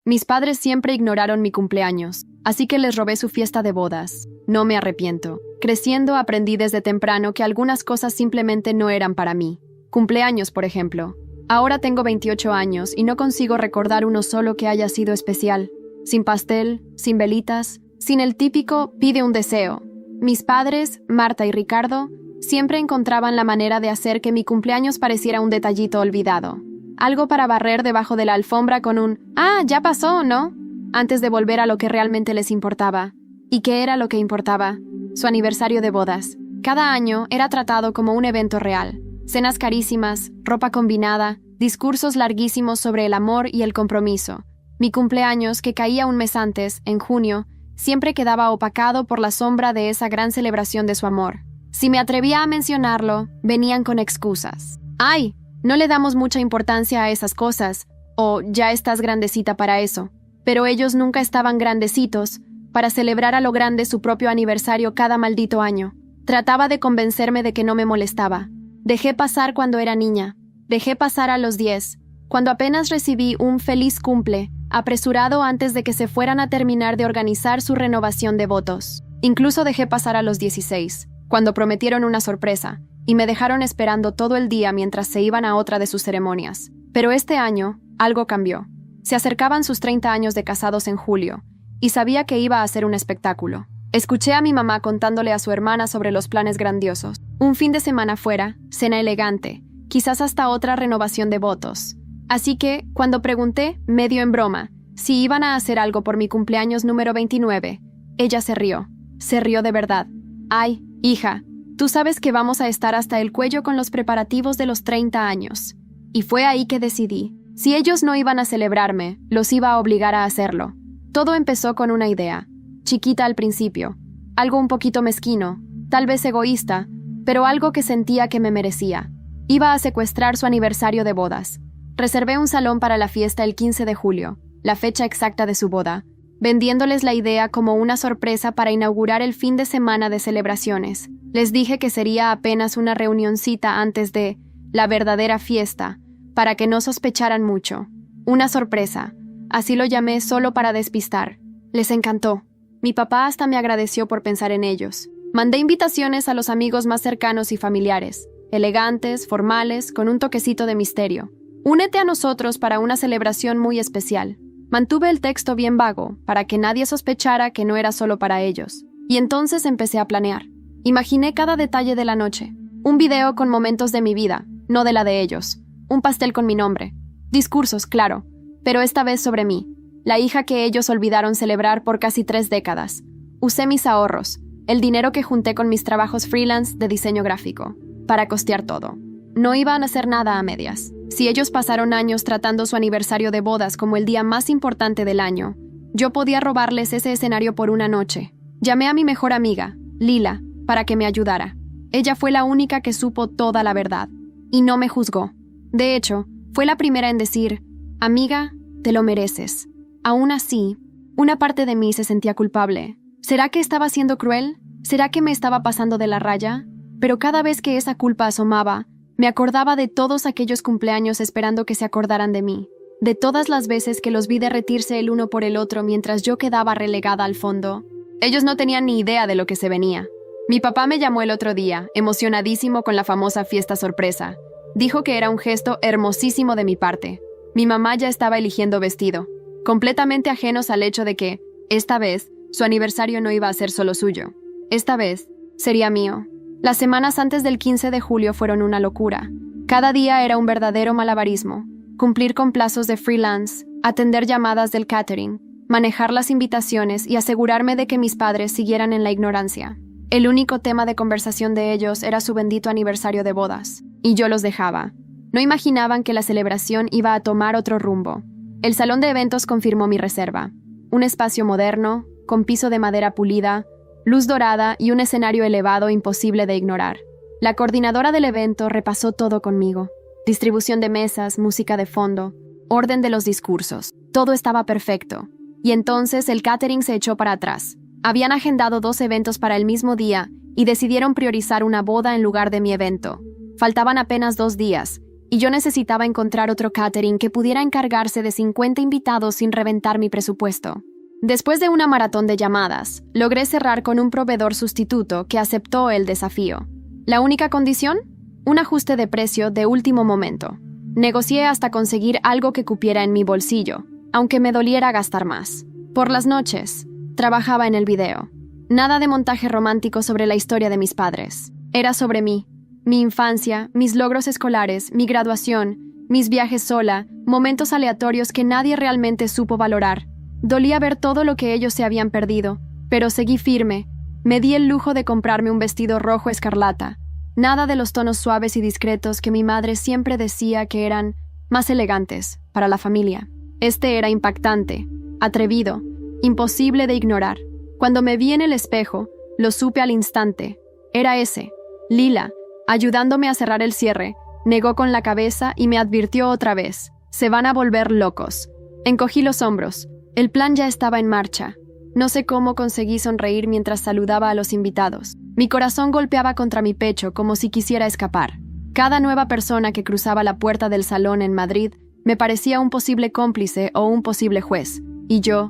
Mis padres siempre ignoraron mi cumpleaños, así que les robé su fiesta de bodas. No me arrepiento. Creciendo aprendí desde temprano que algunas cosas simplemente no eran para mí. Cumpleaños, por ejemplo. Ahora tengo 28 años y no consigo recordar uno solo que haya sido especial. Sin pastel, sin velitas, sin el típico pide un deseo. Mis padres, Marta y Ricardo, siempre encontraban la manera de hacer que mi cumpleaños pareciera un detallito olvidado. Algo para barrer debajo de la alfombra con un «Ah, ya pasó, ¿no?», antes de volver a lo que realmente les importaba. ¿Y qué era lo que importaba? Su aniversario de bodas. Cada año era tratado como un evento real. Cenas carísimas, ropa combinada, discursos larguísimos sobre el amor y el compromiso. Mi cumpleaños, que caía un mes antes, en junio, siempre quedaba opacado por la sombra de esa gran celebración de su amor. Si me atrevía a mencionarlo, venían con excusas. ¡Ay! No le damos mucha importancia a esas cosas, o ya estás grandecita para eso. Pero ellos nunca estaban grandecitos para celebrar a lo grande su propio aniversario cada maldito año. Trataba de convencerme de que no me molestaba. Dejé pasar cuando era niña. Dejé pasar a los 10, cuando apenas recibí un feliz cumple, apresurado antes de que se fueran a terminar de organizar su renovación de votos. Incluso dejé pasar a los 16, cuando prometieron una sorpresa, y me dejaron esperando todo el día mientras se iban a otra de sus ceremonias. Pero este año, algo cambió. Se acercaban sus 30 años de casados en julio, y sabía que iba a ser un espectáculo. Escuché a mi mamá contándole a su hermana sobre los planes grandiosos. Un fin de semana fuera, cena elegante, quizás hasta otra renovación de votos. Así que, cuando pregunté, medio en broma, si iban a hacer algo por mi cumpleaños número 29, ella se rió. Se rió de verdad. «Ay, hija, tú sabes que vamos a estar hasta el cuello con los preparativos de los 30 años. Y fue ahí que decidí. Si ellos no iban a celebrarme, los iba a obligar a hacerlo. Todo empezó con una idea. Chiquita al principio. Algo un poquito mezquino, tal vez egoísta, pero algo que sentía que me merecía. Iba a secuestrar su aniversario de bodas. Reservé un salón para la fiesta el 15 de julio, la fecha exacta de su boda, vendiéndoles la idea como una sorpresa para inaugurar el fin de semana de celebraciones. Les dije que sería apenas una reunioncita antes de la verdadera fiesta, para que no sospecharan mucho. Una sorpresa, así lo llamé solo para despistar. Les encantó. Mi papá hasta me agradeció por pensar en ellos. Mandé invitaciones a los amigos más cercanos y familiares, elegantes, formales, con un toquecito de misterio. Únete a nosotros para una celebración muy especial. Mantuve el texto bien vago, para que nadie sospechara que no era solo para ellos. Y entonces empecé a planear. Imaginé cada detalle de la noche. Un video con momentos de mi vida, no de la de ellos. Un pastel con mi nombre. Discursos, claro, pero esta vez sobre mí, la hija que ellos olvidaron celebrar por casi 3 décadas. Usé mis ahorros, el dinero que junté con mis trabajos freelance de diseño gráfico, para costear todo. No iban a hacer nada a medias. Si ellos pasaron años tratando su aniversario de bodas como el día más importante del año, yo podía robarles ese escenario por una noche. Llamé a mi mejor amiga, Lila, para que me ayudara. Ella fue la única que supo toda la verdad, y no me juzgó. De hecho, fue la primera en decir, «Amiga, te lo mereces». Aún así, una parte de mí se sentía culpable. ¿Será que estaba siendo cruel? ¿Será que me estaba pasando de la raya? Pero cada vez que esa culpa asomaba, me acordaba de todos aquellos cumpleaños esperando que se acordaran de mí, de todas las veces que los vi derretirse el uno por el otro mientras yo quedaba relegada al fondo. Ellos no tenían ni idea de lo que se venía. Mi papá me llamó el otro día, emocionadísimo con la famosa fiesta sorpresa. Dijo que era un gesto hermosísimo de mi parte. Mi mamá ya estaba eligiendo vestido, completamente ajenos al hecho de que, esta vez, su aniversario no iba a ser solo suyo. Esta vez, sería mío. Las semanas antes del 15 de julio fueron una locura. Cada día era un verdadero malabarismo. Cumplir con plazos de freelance, atender llamadas del catering, manejar las invitaciones y asegurarme de que mis padres siguieran en la ignorancia. El único tema de conversación de ellos era su bendito aniversario de bodas, y yo los dejaba. No imaginaban que la celebración iba a tomar otro rumbo. El salón de eventos confirmó mi reserva. Un espacio moderno, con piso de madera pulida, luz dorada y un escenario elevado imposible de ignorar. La coordinadora del evento repasó todo conmigo. Distribución de mesas, música de fondo, orden de los discursos. Todo estaba perfecto. Y entonces el catering se echó para atrás. Habían agendado 2 eventos para el mismo día y decidieron priorizar una boda en lugar de mi evento. Faltaban apenas 2 días, y yo necesitaba encontrar otro catering que pudiera encargarse de 50 invitados sin reventar mi presupuesto. Después de una maratón de llamadas, logré cerrar con un proveedor sustituto que aceptó el desafío. ¿La única condición? Un ajuste de precio de último momento. Negocié hasta conseguir algo que cupiera en mi bolsillo, aunque me doliera gastar más. Por las noches, trabajaba en el video. Nada de montaje romántico sobre la historia de mis padres. Era sobre mí, mi infancia, mis logros escolares, mi graduación, mis viajes sola, momentos aleatorios que nadie realmente supo valorar. Dolía ver todo lo que ellos se habían perdido, pero seguí firme. Me di el lujo de comprarme un vestido rojo escarlata. Nada de los tonos suaves y discretos que mi madre siempre decía que eran más elegantes para la familia. Este era impactante, atrevido, imposible de ignorar. Cuando me vi en el espejo, lo supe al instante. Era ese. Lila, ayudándome a cerrar el cierre, negó con la cabeza y me advirtió otra vez. Se van a volver locos. Encogí los hombros. El plan ya estaba en marcha. No sé cómo conseguí sonreír mientras saludaba a los invitados. Mi corazón golpeaba contra mi pecho como si quisiera escapar. Cada nueva persona que cruzaba la puerta del salón en Madrid me parecía un posible cómplice o un posible juez. Y yo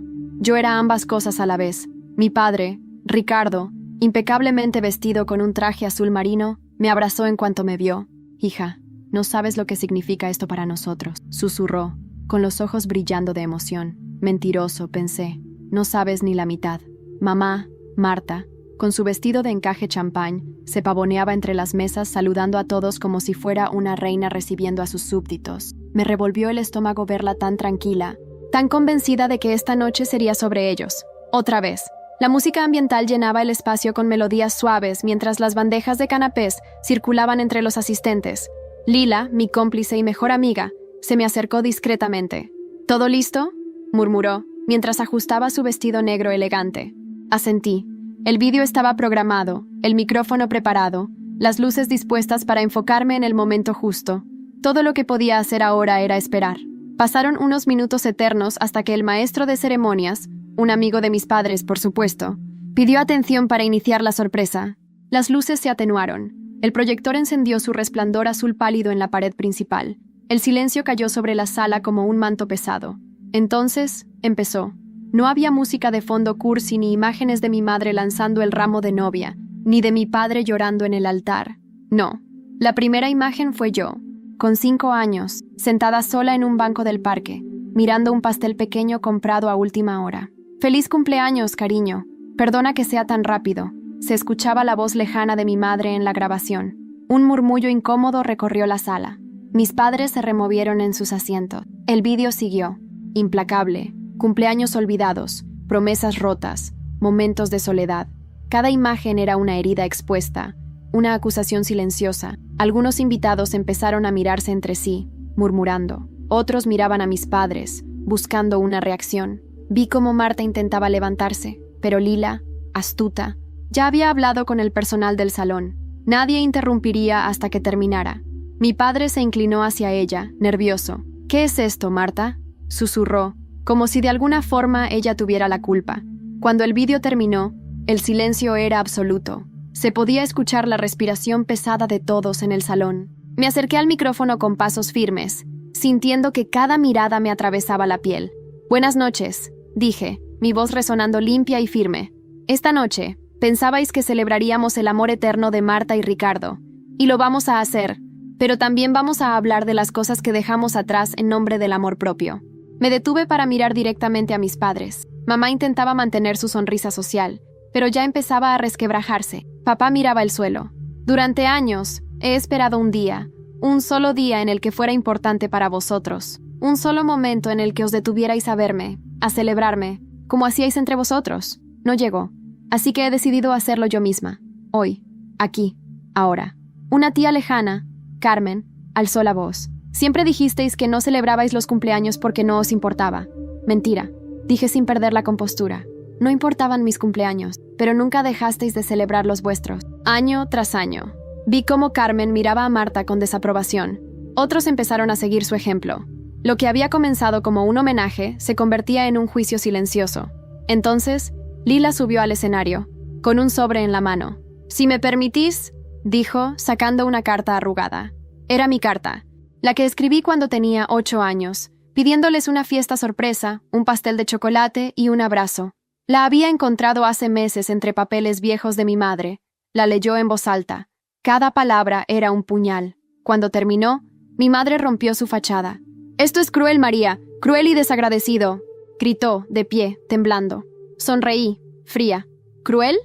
era ambas cosas a la vez. Mi padre, Ricardo, impecablemente vestido con un traje azul marino, me abrazó en cuanto me vio. «Hija, no sabes lo que significa esto para nosotros», susurró, con los ojos brillando de emoción. «Mentiroso», pensé. «No sabes ni la mitad». Mamá, Marta, con su vestido de encaje champán, se pavoneaba entre las mesas saludando a todos como si fuera una reina recibiendo a sus súbditos. Me revolvió el estómago verla tan tranquila, tan convencida de que esta noche sería sobre ellos. Otra vez. La música ambiental llenaba el espacio con melodías suaves mientras las bandejas de canapés circulaban entre los asistentes. Lila, mi cómplice y mejor amiga, se me acercó discretamente. «¿Todo listo?», murmuró, mientras ajustaba su vestido negro elegante. Asentí. El vídeo estaba programado, el micrófono preparado, las luces dispuestas para enfocarme en el momento justo. Todo lo que podía hacer ahora era esperar. Pasaron unos minutos eternos hasta que el maestro de ceremonias, un amigo de mis padres, por supuesto, pidió atención para iniciar la sorpresa. Las luces se atenuaron. El proyector encendió su resplandor azul pálido en la pared principal. El silencio cayó sobre la sala como un manto pesado. Entonces, empezó. No había música de fondo cursi ni imágenes de mi madre lanzando el ramo de novia, ni de mi padre llorando en el altar. No. La primera imagen fue yo, con 5 años, sentada sola en un banco del parque, mirando un pastel pequeño comprado a última hora. «Feliz cumpleaños, cariño. Perdona que sea tan rápido», se escuchaba la voz lejana de mi madre en la grabación. Un murmullo incómodo recorrió la sala. Mis padres se removieron en sus asientos. El vídeo siguió. Implacable. Cumpleaños olvidados, promesas rotas, momentos de soledad. Cada imagen era una herida expuesta, una acusación silenciosa. Algunos invitados empezaron a mirarse entre sí, murmurando. Otros miraban a mis padres, buscando una reacción. Vi cómo Marta intentaba levantarse, pero Lila, astuta, ya había hablado con el personal del salón. Nadie interrumpiría hasta que terminara. Mi padre se inclinó hacia ella, nervioso. «¿Qué es esto, Marta?», susurró, como si de alguna forma ella tuviera la culpa. Cuando el vídeo terminó, el silencio era absoluto. Se podía escuchar la respiración pesada de todos en el salón. Me acerqué al micrófono con pasos firmes, sintiendo que cada mirada me atravesaba la piel. «Buenas noches», dije, mi voz resonando limpia y firme. «Esta noche, pensabais que celebraríamos el amor eterno de Marta y Ricardo, y lo vamos a hacer, pero también vamos a hablar de las cosas que dejamos atrás en nombre del amor propio». Me detuve para mirar directamente a mis padres. Mamá intentaba mantener su sonrisa social, pero ya empezaba a resquebrajarse. Papá miraba el suelo. «Durante años, he esperado un solo día en el que fuera importante para vosotros. Un solo momento en el que os detuvierais a verme, a celebrarme, como hacíais entre vosotros. No llegó. Así que he decidido hacerlo yo misma. Hoy, aquí, ahora». Una tía lejana, Carmen, alzó la voz. «Siempre dijisteis que no celebrabais los cumpleaños porque no os importaba». «Mentira», dije sin perder la compostura. «No importaban mis cumpleaños, pero nunca dejasteis de celebrar los vuestros, año tras año». Vi cómo Carmen miraba a Marta con desaprobación. Otros empezaron a seguir su ejemplo. Lo que había comenzado como un homenaje se convertía en un juicio silencioso. Entonces, Lila subió al escenario, con un sobre en la mano. «Si me permitís», dijo, sacando una carta arrugada. Era mi carta. La que escribí cuando tenía 8 años, pidiéndoles una fiesta sorpresa, un pastel de chocolate y un abrazo. La había encontrado hace meses entre papeles viejos de mi madre. La leyó en voz alta. Cada palabra era un puñal. Cuando terminó, mi madre rompió su fachada. «Esto es cruel, María, cruel y desagradecido», gritó, de pie, temblando. Sonreí, fría. ¿Cruel?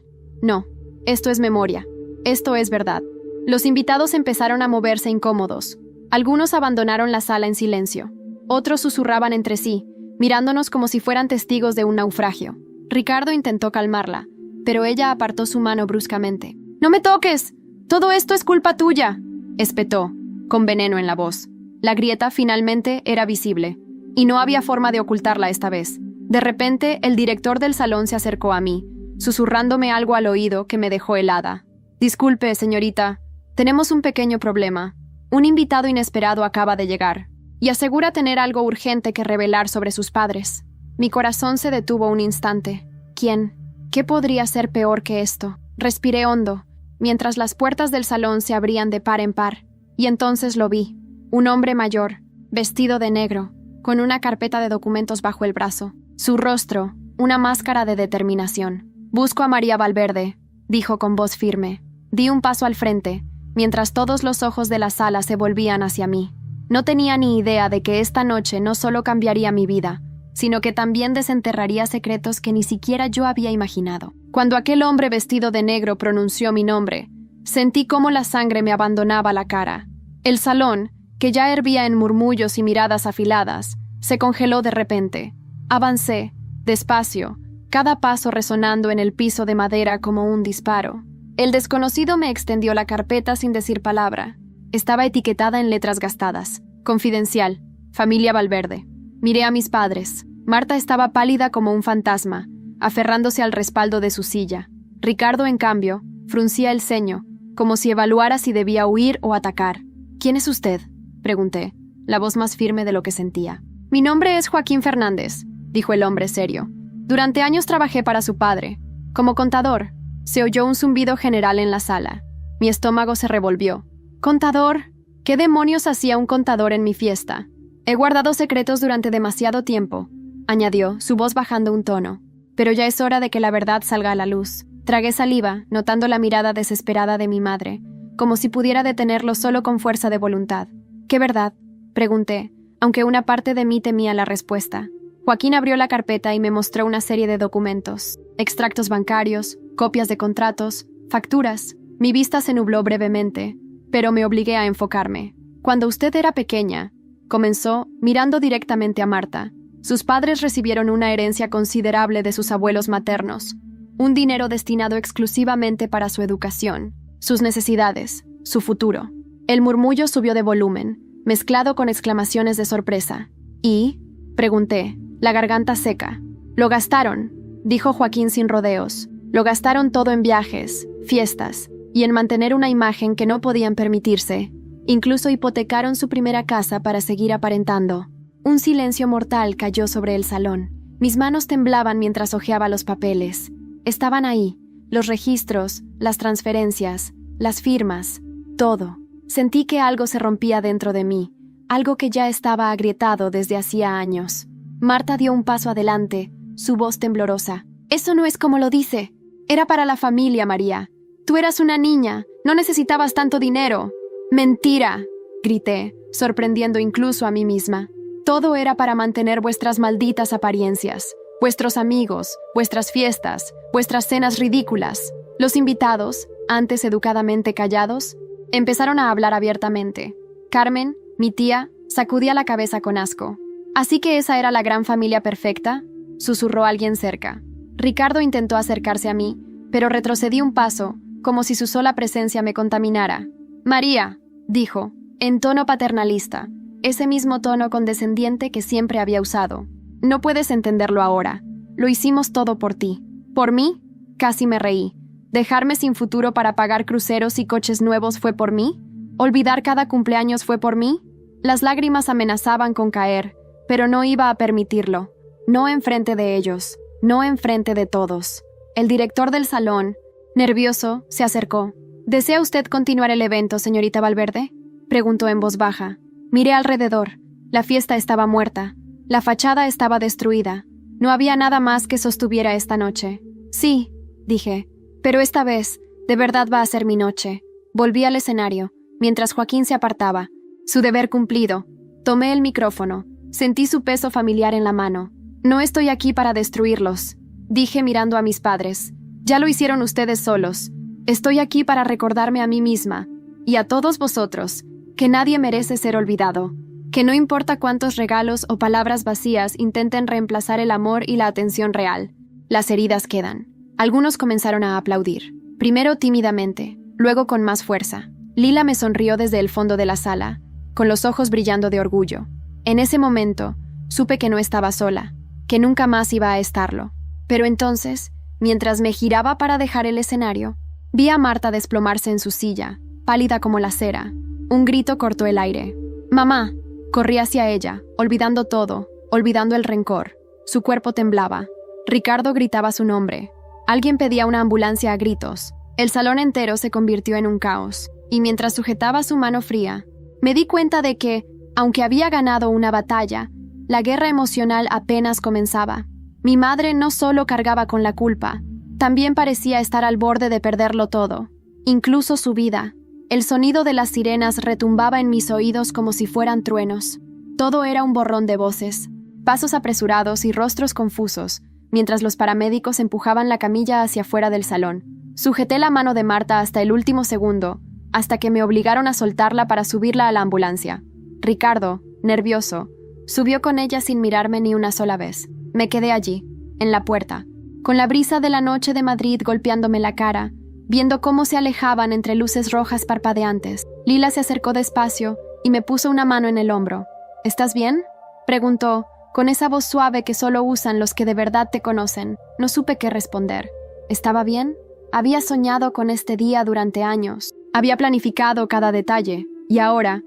No. Esto es memoria. Esto es verdad. Los invitados empezaron a moverse incómodos. Algunos abandonaron la sala en silencio. Otros susurraban entre sí, mirándonos como si fueran testigos de un naufragio. Ricardo intentó calmarla, pero ella apartó su mano bruscamente. «¡No me toques! ¡Todo esto es culpa tuya!», espetó, con veneno en la voz. La grieta finalmente era visible, y no había forma de ocultarla esta vez. De repente, el director del salón se acercó a mí, susurrándome algo al oído que me dejó helada. «Disculpe, señorita, tenemos un pequeño problema. Un invitado inesperado acaba de llegar, y asegura tener algo urgente que revelar sobre sus padres». Mi corazón se detuvo un instante. ¿Quién? ¿Qué podría ser peor que esto? Respiré hondo, mientras las puertas del salón se abrían de par en par, y entonces lo vi. Un hombre mayor, vestido de negro, con una carpeta de documentos bajo el brazo. Su rostro, una máscara de determinación. «Busco a María Valverde», dijo con voz firme. Di un paso al frente, mientras todos los ojos de la sala se volvían hacia mí. No tenía ni idea de que esta noche no solo cambiaría mi vida, sino que también desenterraría secretos que ni siquiera yo había imaginado. Cuando aquel hombre vestido de negro pronunció mi nombre, sentí cómo la sangre me abandonaba la cara. El salón, que ya hervía en murmullos y miradas afiladas, se congeló de repente. Avancé, despacio, cada paso resonando en el piso de madera como un disparo. El desconocido me extendió la carpeta sin decir palabra. Estaba etiquetada en letras gastadas. «Confidencial. Familia Valverde». Miré a mis padres. Marta estaba pálida como un fantasma, aferrándose al respaldo de su silla. Ricardo, en cambio, fruncía el ceño, como si evaluara si debía huir o atacar. «¿Quién es usted?», pregunté, la voz más firme de lo que sentía. «Mi nombre es Joaquín Fernández», dijo el hombre serio. «Durante años trabajé para su padre. Como contador». Se oyó un zumbido general en la sala. Mi estómago se revolvió. «¿Contador? ¿Qué demonios hacía un contador en mi fiesta?» «He guardado secretos durante demasiado tiempo», añadió, su voz bajando un tono. «Pero ya es hora de que la verdad salga a la luz». Tragué saliva, notando la mirada desesperada de mi madre, como si pudiera detenerlo solo con fuerza de voluntad. «¿Qué verdad?», pregunté, aunque una parte de mí temía la respuesta. Joaquín abrió la carpeta y me mostró una serie de documentos, extractos bancarios, copias de contratos, facturas. Mi vista se nubló brevemente, pero me obligué a enfocarme. «Cuando usted era pequeña», comenzó, mirando directamente a Marta, «sus padres recibieron una herencia considerable de sus abuelos maternos, un dinero destinado exclusivamente para su educación, sus necesidades, su futuro». El murmullo subió de volumen, mezclado con exclamaciones de sorpresa. «¿Y?», pregunté, la garganta seca. «Lo gastaron», dijo Joaquín sin rodeos. «Lo gastaron todo en viajes, fiestas y en mantener una imagen que no podían permitirse. Incluso hipotecaron su primera casa para seguir aparentando». Un silencio mortal cayó sobre el salón. Mis manos temblaban mientras hojeaba los papeles. Estaban ahí, los registros, las transferencias, las firmas, todo. Sentí que algo se rompía dentro de mí, algo que ya estaba agrietado desde hacía años. Marta dio un paso adelante, su voz temblorosa. «Eso no es como lo dice. Era para la familia, María. Tú eras una niña, no necesitabas tanto dinero». «¡Mentira!», grité, sorprendiendo incluso a mí misma. «Todo era para mantener vuestras malditas apariencias, vuestros amigos, vuestras fiestas, vuestras cenas ridículas». Los invitados, antes educadamente callados, empezaron a hablar abiertamente. Carmen, mi tía, sacudía la cabeza con asco. «¿Así que esa era la gran familia perfecta?», susurró alguien cerca. Ricardo intentó acercarse a mí, pero retrocedí un paso, como si su sola presencia me contaminara. «María», dijo, en tono paternalista, ese mismo tono condescendiente que siempre había usado. «No puedes entenderlo ahora. Lo hicimos todo por ti». «¿Por mí?», casi me reí. «¿Dejarme sin futuro para pagar cruceros y coches nuevos fue por mí? ¿Olvidar cada cumpleaños fue por mí?». Las lágrimas amenazaban con caer, pero no iba a permitirlo. No enfrente de ellos, no enfrente de todos. El director del salón, nervioso, se acercó. «¿Desea usted continuar el evento, señorita Valverde?», preguntó en voz baja. Miré alrededor. La fiesta estaba muerta. La fachada estaba destruida. No había nada más que sostuviera esta noche. Sí, dije, pero esta vez, de verdad va a ser mi noche. Volví al escenario, mientras Joaquín se apartaba. Su deber cumplido. Tomé el micrófono. Sentí su peso familiar en la mano. No estoy aquí para destruirlos, dije mirando a mis padres. Ya lo hicieron ustedes solos. Estoy aquí para recordarme a mí misma, y a todos vosotros, que nadie merece ser olvidado, que no importa cuántos regalos o palabras vacías intenten reemplazar el amor y la atención real, las heridas quedan. Algunos comenzaron a aplaudir, primero tímidamente, luego con más fuerza. Lila me sonrió desde el fondo de la sala, con los ojos brillando de orgullo. En ese momento, supe que no estaba sola, que nunca más iba a estarlo. Pero entonces, mientras me giraba para dejar el escenario, vi a Marta desplomarse en su silla, pálida como la cera. Un grito cortó el aire. ¡Mamá! Corrí hacia ella, olvidando todo, olvidando el rencor. Su cuerpo temblaba. Ricardo gritaba su nombre. Alguien pedía una ambulancia a gritos. El salón entero se convirtió en un caos, y mientras sujetaba su mano fría, me di cuenta de que, aunque había ganado una batalla, la guerra emocional apenas comenzaba. Mi madre no solo cargaba con la culpa, también parecía estar al borde de perderlo todo, incluso su vida. El sonido de las sirenas retumbaba en mis oídos como si fueran truenos. Todo era un borrón de voces, pasos apresurados y rostros confusos, mientras los paramédicos empujaban la camilla hacia afuera del salón. Sujeté la mano de Marta hasta el último segundo, hasta que me obligaron a soltarla para subirla a la ambulancia. Ricardo, nervioso, subió con ella sin mirarme ni una sola vez. Me quedé allí, en la puerta, con la brisa de la noche de Madrid golpeándome la cara, viendo cómo se alejaban entre luces rojas parpadeantes. Lila se acercó despacio y me puso una mano en el hombro. ¿Estás bien?, preguntó, con esa voz suave que solo usan los que de verdad te conocen. No supe qué responder. ¿Estaba bien? Había soñado con este día durante años. Había planificado cada detalle, y ahora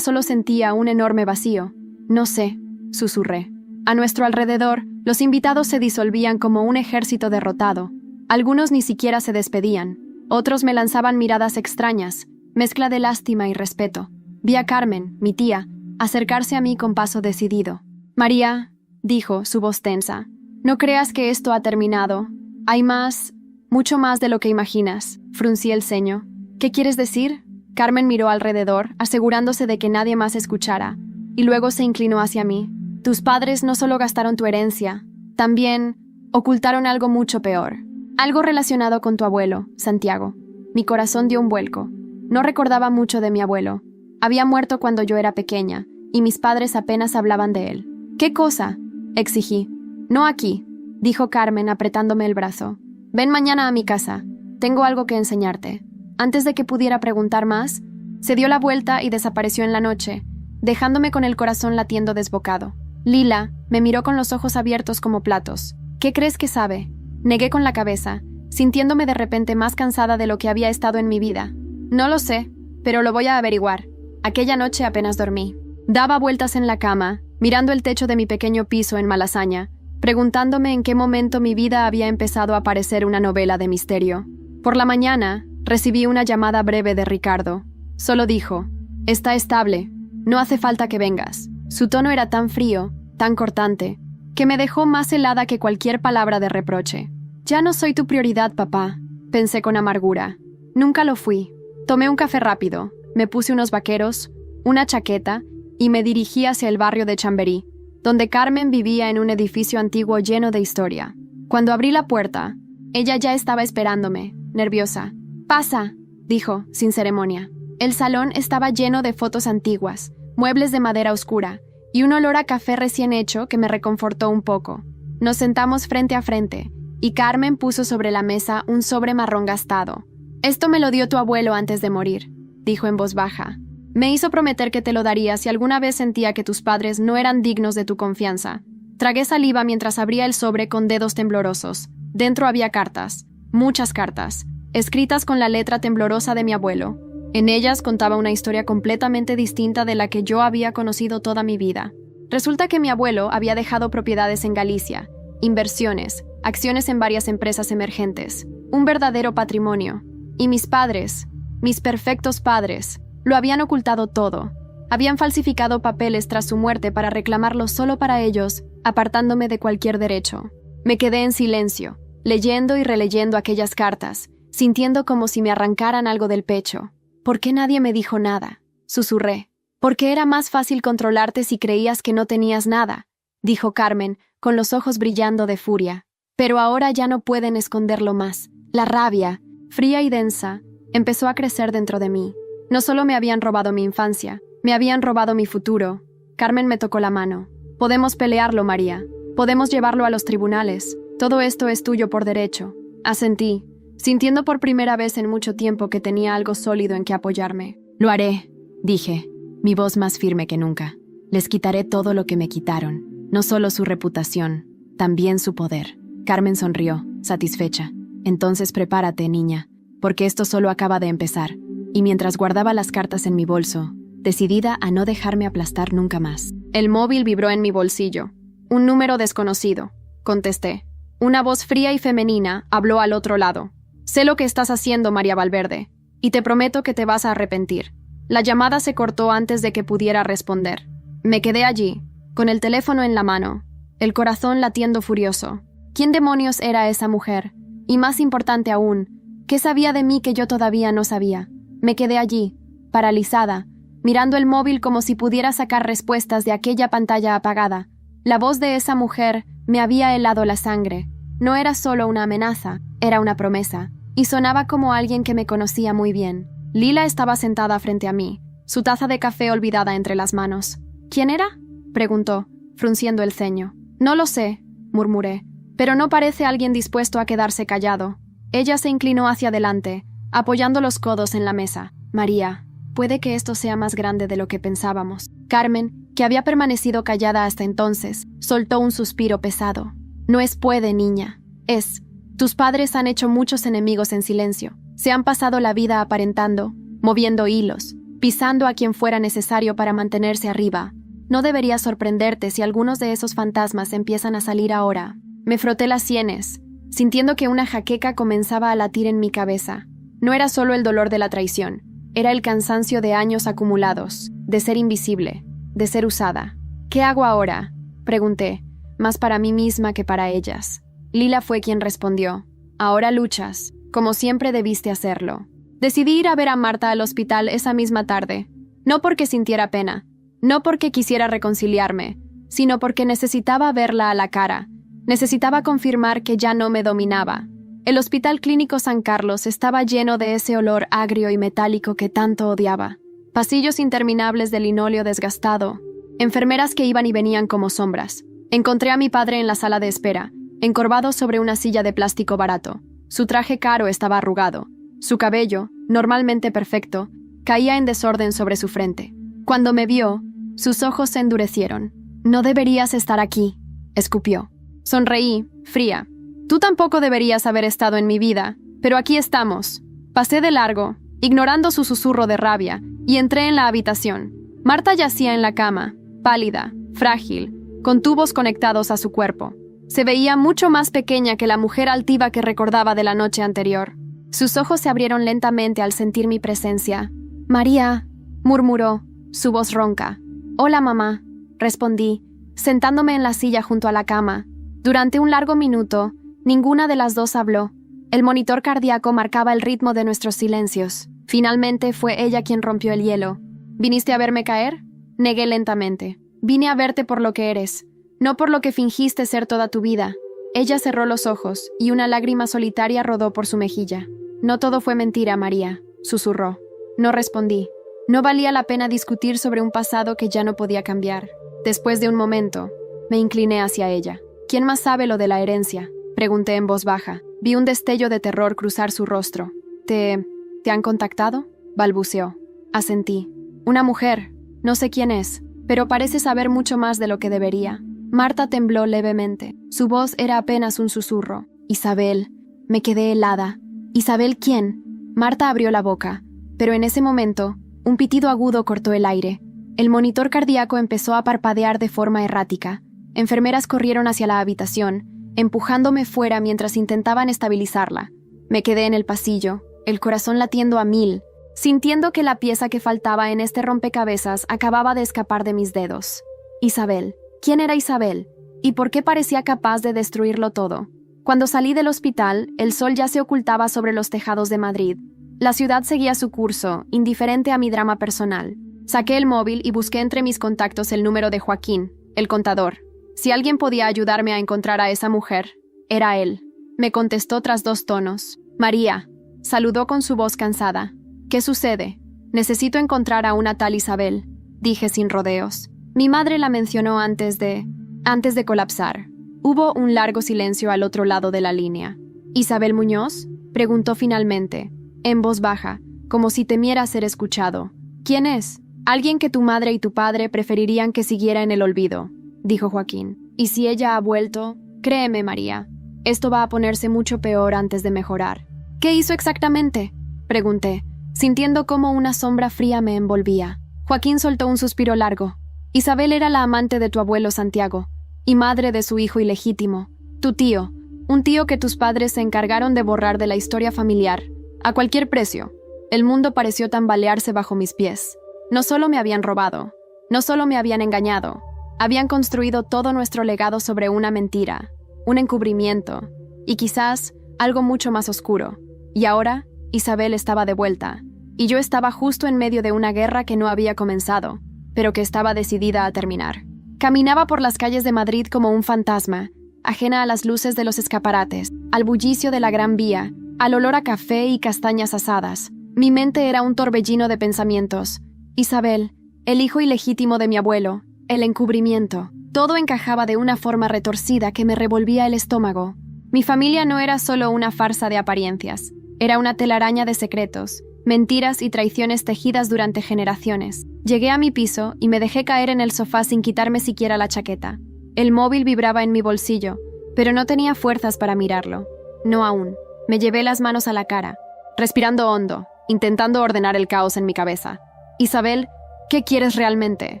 solo sentía un enorme vacío. No sé, susurré. A nuestro alrededor, los invitados se disolvían como un ejército derrotado. Algunos ni siquiera se despedían. Otros me lanzaban miradas extrañas, mezcla de lástima y respeto. Vi a Carmen, mi tía, acercarse a mí con paso decidido. María, dijo, su voz tensa, no creas que esto ha terminado. Hay más, mucho más de lo que imaginas. Fruncí el ceño. ¿Qué quieres decir? Carmen miró alrededor, asegurándose de que nadie más escuchara, y luego se inclinó hacia mí. Tus padres no solo gastaron tu herencia, también ocultaron algo mucho peor. Algo relacionado con tu abuelo, Santiago. Mi corazón dio un vuelco. No recordaba mucho de mi abuelo. Había muerto cuando yo era pequeña, y mis padres apenas hablaban de él. ¿Qué cosa?, exigí. No aquí, dijo Carmen apretándome el brazo. Ven mañana a mi casa. Tengo algo que enseñarte. Antes de que pudiera preguntar más, se dio la vuelta y desapareció en la noche, dejándome con el corazón latiendo desbocado. Lila me miró con los ojos abiertos como platos. ¿Qué crees que sabe? Negué con la cabeza, sintiéndome de repente más cansada de lo que había estado en mi vida. No lo sé, pero lo voy a averiguar. Aquella noche apenas dormí. Daba vueltas en la cama, mirando el techo de mi pequeño piso en Malasaña, preguntándome en qué momento mi vida había empezado a parecer una novela de misterio. Por la mañana, recibí una llamada breve de Ricardo. Solo dijo, «Está estable, no hace falta que vengas». Su tono era tan frío, tan cortante, que me dejó más helada que cualquier palabra de reproche. «Ya no soy tu prioridad, papá», pensé con amargura. Nunca lo fui. Tomé un café rápido, me puse unos vaqueros, una chaqueta, y me dirigí hacia el barrio de Chamberí, donde Carmen vivía en un edificio antiguo lleno de historia. Cuando abrí la puerta, ella ya estaba esperándome, nerviosa. «Pasa», dijo, sin ceremonia. El salón estaba lleno de fotos antiguas, muebles de madera oscura, y un olor a café recién hecho que me reconfortó un poco. Nos sentamos frente a frente, y Carmen puso sobre la mesa un sobre marrón gastado. «Esto me lo dio tu abuelo antes de morir», dijo en voz baja. «Me hizo prometer que te lo daría si alguna vez sentía que tus padres no eran dignos de tu confianza». Tragué saliva mientras abría el sobre con dedos temblorosos. Dentro había cartas, muchas cartas, escritas con la letra temblorosa de mi abuelo. En ellas contaba una historia completamente distinta de la que yo había conocido toda mi vida. Resulta que mi abuelo había dejado propiedades en Galicia, inversiones, acciones en varias empresas emergentes, un verdadero patrimonio. Y mis padres, mis perfectos padres, lo habían ocultado todo. Habían falsificado papeles tras su muerte para reclamarlos solo para ellos, apartándome de cualquier derecho. Me quedé en silencio, leyendo y releyendo aquellas cartas, sintiendo como si me arrancaran algo del pecho. ¿Por qué nadie me dijo nada? Susurré. Porque era más fácil controlarte si creías que no tenías nada, dijo Carmen, con los ojos brillando de furia. Pero ahora ya no pueden esconderlo más. La rabia, fría y densa, empezó a crecer dentro de mí. No solo me habían robado mi infancia, me habían robado mi futuro. Carmen me tocó la mano. Podemos pelearlo, María. Podemos llevarlo a los tribunales. Todo esto es tuyo por derecho. Asentí, sintiendo por primera vez en mucho tiempo que tenía algo sólido en que apoyarme. Lo haré, dije, mi voz más firme que nunca. Les quitaré todo lo que me quitaron, no solo su reputación, también su poder. Carmen sonrió, satisfecha. Entonces prepárate, niña, porque esto solo acaba de empezar. Y mientras guardaba las cartas en mi bolso, decidida a no dejarme aplastar nunca más. El móvil vibró en mi bolsillo. Un número desconocido. Contesté. Una voz fría y femenina habló al otro lado. Sé lo que estás haciendo, María Valverde, y te prometo que te vas a arrepentir. La llamada se cortó antes de que pudiera responder. Me quedé allí, con el teléfono en la mano, el corazón latiendo furioso. ¿Quién demonios era esa mujer? Y más importante aún, ¿qué sabía de mí que yo todavía no sabía? Me quedé allí, paralizada, mirando el móvil como si pudiera sacar respuestas de aquella pantalla apagada. La voz de esa mujer me había helado la sangre. No era solo una amenaza, era una promesa, y sonaba como alguien que me conocía muy bien. Lila estaba sentada frente a mí, su taza de café olvidada entre las manos. ¿Quién era?, preguntó, frunciendo el ceño. No lo sé, murmuré, pero no parece alguien dispuesto a quedarse callado. Ella se inclinó hacia adelante, apoyando los codos en la mesa. María, puede que esto sea más grande de lo que pensábamos. Carmen, que había permanecido callada hasta entonces, soltó un suspiro pesado. No es puede, niña. Es. Tus padres han hecho muchos enemigos en silencio. Se han pasado la vida aparentando, moviendo hilos, pisando a quien fuera necesario para mantenerse arriba. No debería sorprenderte si algunos de esos fantasmas empiezan a salir ahora. Me froté las sienes, sintiendo que una jaqueca comenzaba a latir en mi cabeza. No era solo el dolor de la traición, era el cansancio de años acumulados, de ser invisible, de ser usada. ¿Qué hago ahora?, pregunté, más para mí misma que para ellas. Lila fue quien respondió. Ahora luchas, como siempre debiste hacerlo. Decidí ir a ver a Marta al hospital esa misma tarde, no porque sintiera pena, no porque quisiera reconciliarme, sino porque necesitaba verla a la cara. Necesitaba confirmar que ya no me dominaba. El Hospital Clínico San Carlos estaba lleno de ese olor agrio y metálico que tanto odiaba. Pasillos interminables de linóleo desgastado, enfermeras que iban y venían como sombras. Encontré a mi padre en la sala de espera, encorvado sobre una silla de plástico barato. Su traje caro estaba arrugado. Su cabello, normalmente perfecto, caía en desorden sobre su frente. Cuando me vio, sus ojos se endurecieron. «No deberías estar aquí», escupió. Sonreí, fría. «Tú tampoco deberías haber estado en mi vida, pero aquí estamos». Pasé de largo, ignorando su susurro de rabia, y entré en la habitación. Marta yacía en la cama, pálida, frágil, con tubos conectados a su cuerpo. Se veía mucho más pequeña que la mujer altiva que recordaba de la noche anterior. Sus ojos se abrieron lentamente al sentir mi presencia. «María», murmuró, su voz ronca. «Hola, mamá», respondí, sentándome en la silla junto a la cama. Durante un largo minuto, ninguna de las dos habló. El monitor cardíaco marcaba el ritmo de nuestros silencios. Finalmente fue ella quien rompió el hielo. «¿Viniste a verme caer?», negué lentamente. «Vine a verte por lo que eres, no por lo que fingiste ser toda tu vida». Ella cerró los ojos y una lágrima solitaria rodó por su mejilla. «No todo fue mentira, María», susurró. No respondí. No valía la pena discutir sobre un pasado que ya no podía cambiar. Después de un momento, me incliné hacia ella. «¿Quién más sabe lo de la herencia?», pregunté en voz baja. Vi un destello de terror cruzar su rostro. ¿Te han contactado?», balbuceó. Asentí. «Una mujer. No sé quién es, pero parece saber mucho más de lo que debería». Marta tembló levemente. Su voz era apenas un susurro. «Isabel». Me quedé helada. «¿Isabel quién?». Marta abrió la boca, pero en ese momento, un pitido agudo cortó el aire. El monitor cardíaco empezó a parpadear de forma errática. Enfermeras corrieron hacia la habitación, empujándome fuera mientras intentaban estabilizarla. Me quedé en el pasillo, el corazón latiendo a 1000. sintiendo que la pieza que faltaba en este rompecabezas acababa de escapar de mis dedos. Isabel. ¿Quién era Isabel? ¿Y por qué parecía capaz de destruirlo todo? Cuando salí del hospital, el sol ya se ocultaba sobre los tejados de Madrid. La ciudad seguía su curso, indiferente a mi drama personal. Saqué el móvil y busqué entre mis contactos el número de Joaquín, el contador. Si alguien podía ayudarme a encontrar a esa mujer, era él. Me contestó tras 2 tonos. María. Saludó con su voz cansada. ¿Qué sucede? Necesito encontrar a una tal Isabel, dije sin rodeos. Mi madre la mencionó antes de colapsar. Hubo un largo silencio al otro lado de la línea. ¿Isabel Muñoz? Preguntó finalmente, en voz baja, como si temiera ser escuchado. ¿Quién es? Alguien que tu madre y tu padre preferirían que siguiera en el olvido, dijo Joaquín. ¿Y si ella ha vuelto? Créeme, María, esto va a ponerse mucho peor antes de mejorar. ¿Qué hizo exactamente? Pregunté, sintiendo cómo una sombra fría me envolvía. Joaquín soltó un suspiro largo. Isabel era la amante de tu abuelo Santiago, y madre de su hijo ilegítimo, tu tío, un tío que tus padres se encargaron de borrar de la historia familiar, a cualquier precio. El mundo pareció tambalearse bajo mis pies. No solo me habían robado, no solo me habían engañado, habían construido todo nuestro legado sobre una mentira, un encubrimiento, y quizás algo mucho más oscuro. Y ahora, Isabel estaba de vuelta, y yo estaba justo en medio de una guerra que no había comenzado, pero que estaba decidida a terminar. Caminaba por las calles de Madrid como un fantasma, ajena a las luces de los escaparates, al bullicio de la Gran Vía, al olor a café y castañas asadas. Mi mente era un torbellino de pensamientos. Isabel, el hijo ilegítimo de mi abuelo, el encubrimiento. Todo encajaba de una forma retorcida que me revolvía el estómago. Mi familia no era solo una farsa de apariencias, era una telaraña de secretos, mentiras y traiciones tejidas durante generaciones. Llegué a mi piso y me dejé caer en el sofá sin quitarme siquiera la chaqueta. El móvil vibraba en mi bolsillo, pero no tenía fuerzas para mirarlo. No aún. Me llevé las manos a la cara, respirando hondo, intentando ordenar el caos en mi cabeza. Isabel, ¿qué quieres realmente?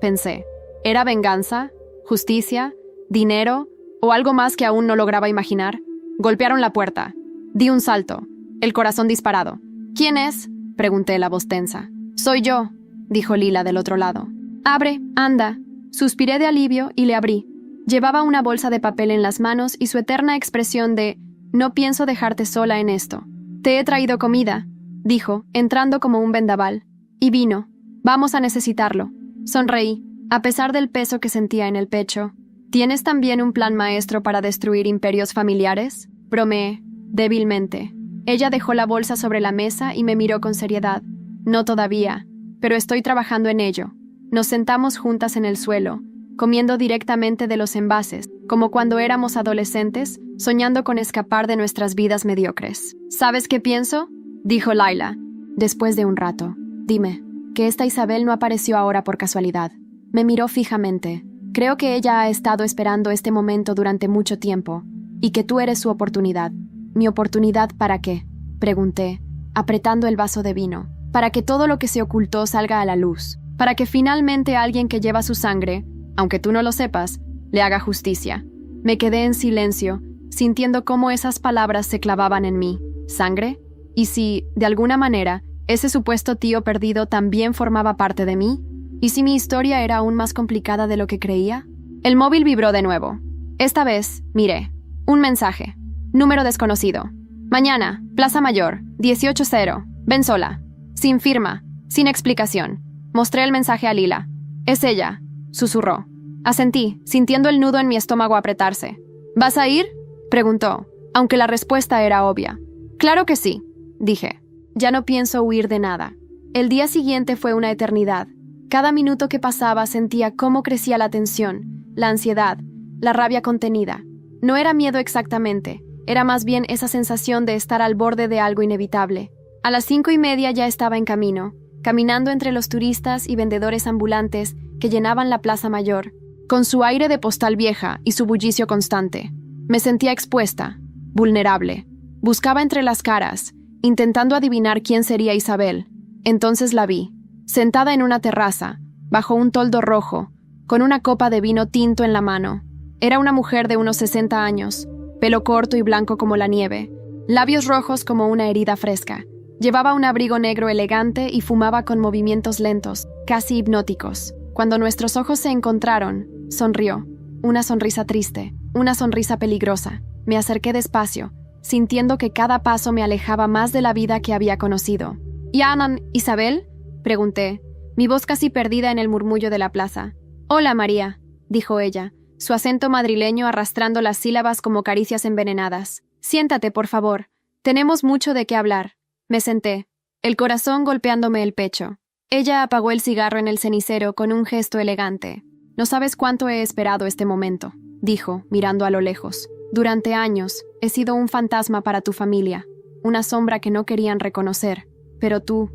Pensé. ¿Era venganza? ¿Justicia? ¿Dinero? ¿O algo más que aún no lograba imaginar? Golpearon la puerta. Di un salto, el corazón disparado. ¿Quién es? Pregunté, la voz tensa. Soy yo, dijo Lila del otro lado. Abre, anda. Suspiré de alivio y le abrí. Llevaba una bolsa de papel en las manos y su eterna expresión de «No pienso dejarte sola en esto». «Te he traído comida», dijo, entrando como un vendaval. «Y vino. Vamos a necesitarlo». Sonreí, a pesar del peso que sentía en el pecho. «¿Tienes también un plan maestro para destruir imperios familiares?», bromeé, débilmente. Ella dejó la bolsa sobre la mesa y me miró con seriedad. «No todavía, pero estoy trabajando en ello». Nos sentamos juntas en el suelo, comiendo directamente de los envases, como cuando éramos adolescentes, soñando con escapar de nuestras vidas mediocres. ¿Sabes qué pienso?, dijo Laila, después de un rato. Dime, que esta Isabel no apareció ahora por casualidad. Me miró fijamente. Creo que ella ha estado esperando este momento durante mucho tiempo, y que tú eres su oportunidad. ¿Mi oportunidad para qué?, pregunté, apretando el vaso de vino. Para que todo lo que se ocultó salga a la luz. Para que finalmente alguien que lleva su sangre, aunque tú no lo sepas, le haga justicia. Me quedé en silencio, sintiendo cómo esas palabras se clavaban en mí. ¿Sangre? ¿Y si, de alguna manera, ese supuesto tío perdido también formaba parte de mí? ¿Y si mi historia era aún más complicada de lo que creía? El móvil vibró de nuevo. Esta vez, miré. Un mensaje. Número desconocido. Mañana, Plaza Mayor, 18:0. Ven sola. Sin firma, sin explicación. Mostré el mensaje a Lila. «Es ella», susurró. Asentí, sintiendo el nudo en mi estómago apretarse. «¿Vas a ir?», preguntó, aunque la respuesta era obvia. «Claro que sí», dije. Ya no pienso huir de nada. El día siguiente fue una eternidad. Cada minuto que pasaba sentía cómo crecía la tensión, la ansiedad, la rabia contenida. No era miedo exactamente, era más bien esa sensación de estar al borde de algo inevitable. A las 5:30 ya estaba en camino, caminando entre los turistas y vendedores ambulantes que llenaban la Plaza Mayor, con su aire de postal vieja y su bullicio constante. Me sentía expuesta, vulnerable. Buscaba entre las caras, intentando adivinar quién sería Isabel. Entonces la vi, sentada en una terraza, bajo un toldo rojo, con una copa de vino tinto en la mano. Era una mujer de unos 60 años, pelo corto y blanco como la nieve, labios rojos como una herida fresca, Llevaba un abrigo negro elegante y fumaba con movimientos lentos, casi hipnóticos. Cuando nuestros ojos se encontraron, sonrió. Una sonrisa triste, una sonrisa peligrosa. Me acerqué despacio, sintiendo que cada paso me alejaba más de la vida que había conocido. «¿Yanan, Isabel?», pregunté, mi voz casi perdida en el murmullo de la plaza. «Hola, María», dijo ella, su acento madrileño arrastrando las sílabas como caricias envenenadas. «Siéntate, por favor. Tenemos mucho de qué hablar». Me senté, el corazón golpeándome el pecho. Ella apagó el cigarro en el cenicero con un gesto elegante. «No sabes cuánto he esperado este momento», dijo, mirando a lo lejos. «Durante años he sido un fantasma para tu familia, una sombra que no querían reconocer. Pero tú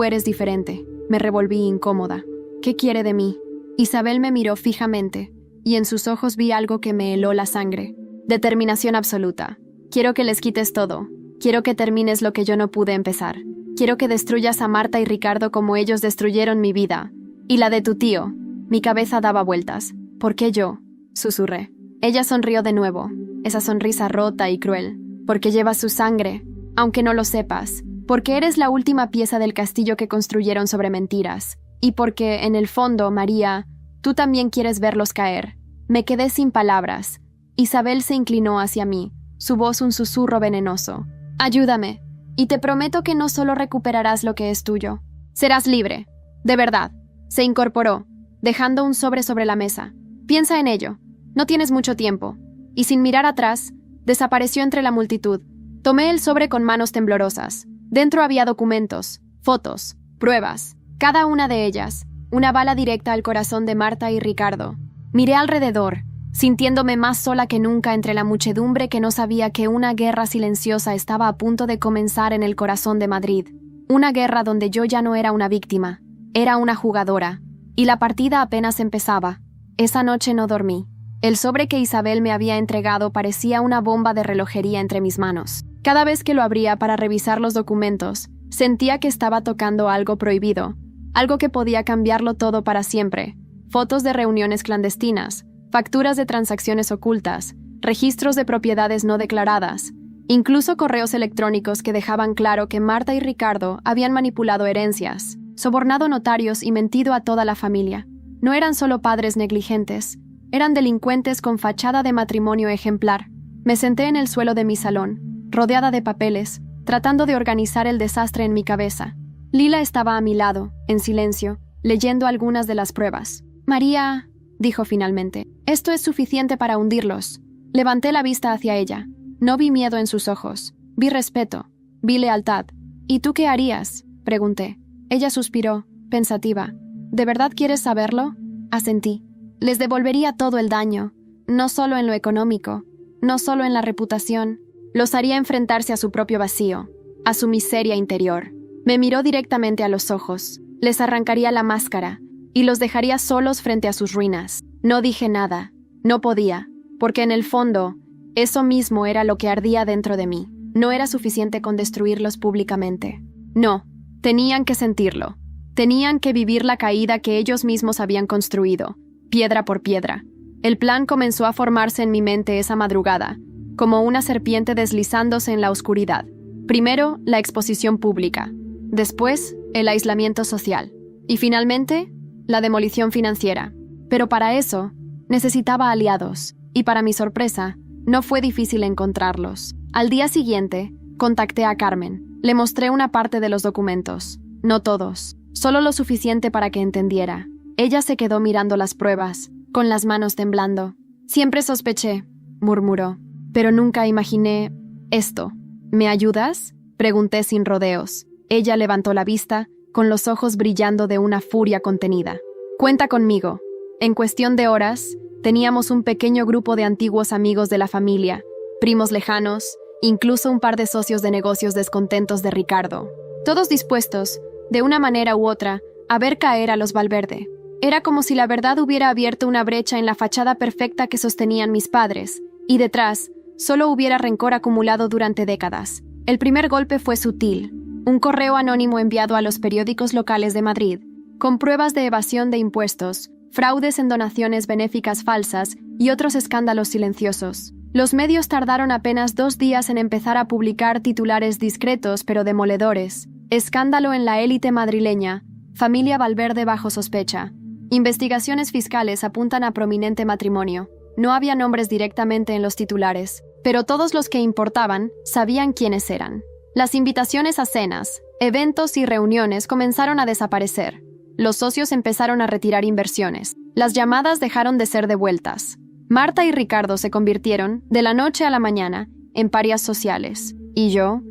eres diferente». Me revolví incómoda. «¿Qué quiere de mí?». Isabel me miró fijamente, y en sus ojos vi algo que me heló la sangre. «Determinación absoluta. Quiero que les quites todo. Quiero que termines lo que yo no pude empezar. Quiero que destruyas a Marta y Ricardo como ellos destruyeron mi vida. Y la de tu tío». Mi cabeza daba vueltas. «¿Por qué yo?», susurré. Ella sonrió de nuevo, esa sonrisa rota y cruel. «Porque llevas su sangre, aunque no lo sepas. Porque eres la última pieza del castillo que construyeron sobre mentiras. Y porque, en el fondo, María, tú también quieres verlos caer». Me quedé sin palabras. Isabel se inclinó hacia mí, su voz un susurro venenoso. «Ayúdame, y te prometo que no solo recuperarás lo que es tuyo. Serás libre. De verdad». Se incorporó, dejando un sobre la mesa. «Piensa en ello. No tienes mucho tiempo». Y sin mirar atrás, desapareció entre la multitud. Tomé el sobre con manos temblorosas. Dentro había documentos, fotos, pruebas, cada una de ellas, una bala directa al corazón de Marta y Ricardo. Miré alrededor, sintiéndome más sola que nunca entre la muchedumbre que no sabía que una guerra silenciosa estaba a punto de comenzar en el corazón de Madrid. Una guerra donde yo ya no era una víctima, era una jugadora, y la partida apenas empezaba. Esa noche no dormí. El sobre que Isabel me había entregado parecía una bomba de relojería entre mis manos. Cada vez que lo abría para revisar los documentos, sentía que estaba tocando algo prohibido, algo que podía cambiarlo todo para siempre. Fotos de reuniones clandestinas, facturas de transacciones ocultas, registros de propiedades no declaradas, incluso correos electrónicos que dejaban claro que Marta y Ricardo habían manipulado herencias, sobornado notarios y mentido a toda la familia. No eran solo padres negligentes, eran delincuentes con fachada de matrimonio ejemplar. Me senté en el suelo de mi salón, rodeada de papeles, tratando de organizar el desastre en mi cabeza. Lila estaba a mi lado, en silencio, leyendo algunas de las pruebas. «María», dijo finalmente, «esto es suficiente para hundirlos». Levanté la vista hacia ella. No vi miedo en sus ojos. Vi respeto. Vi lealtad. «¿Y tú qué harías?», pregunté. Ella suspiró, pensativa. «¿De verdad quieres saberlo?». Asentí. «Les devolvería todo el daño, no solo en lo económico, no solo en la reputación. Los haría enfrentarse a su propio vacío, a su miseria interior». Me miró directamente a los ojos. Les arrancaría la máscara y los dejaría solos frente a sus ruinas. No dije nada. No podía, porque en el fondo, eso mismo era lo que ardía dentro de mí. No era suficiente con destruirlos públicamente. No, tenían que sentirlo. Tenían que vivir la caída que ellos mismos habían construido, piedra por piedra. El plan comenzó a formarse en mi mente esa madrugada, como una serpiente deslizándose en la oscuridad. Primero, la exposición pública. Después, el aislamiento social. Y finalmente, la demolición financiera. Pero para eso, necesitaba aliados. Y para mi sorpresa, no fue difícil encontrarlos. Al día siguiente, contacté a Carmen. Le mostré una parte de los documentos. No todos. Solo lo suficiente para que entendiera. Ella se quedó mirando las pruebas, con las manos temblando. «Siempre sospeché», murmuró. «Pero nunca imaginé esto». «¿Me ayudas?», pregunté sin rodeos. Ella levantó la vista, con los ojos brillando de una furia contenida. «Cuenta conmigo». En cuestión de horas, teníamos un pequeño grupo de antiguos amigos de la familia, primos lejanos, incluso un par de socios de negocios descontentos de Ricardo. Todos dispuestos, de una manera u otra, a ver caer a los Valverde. Era como si la verdad hubiera abierto una brecha en la fachada perfecta que sostenían mis padres, y detrás, solo hubiera rencor acumulado durante décadas. El primer golpe fue sutil. Un correo anónimo enviado a los periódicos locales de Madrid, con pruebas de evasión de impuestos, fraudes en donaciones benéficas falsas y otros escándalos silenciosos. Los medios tardaron apenas 2 días en empezar a publicar titulares discretos pero demoledores. Escándalo en la élite madrileña. Familia Valverde bajo sospecha. Investigaciones fiscales apuntan a prominente matrimonio. No había nombres directamente en los titulares, pero todos los que importaban sabían quiénes eran. Las invitaciones a cenas, eventos y reuniones comenzaron a desaparecer. Los socios empezaron a retirar inversiones. Las llamadas dejaron de ser devueltas. Marta y Ricardo se convirtieron, de la noche a la mañana, en parias sociales. Y yo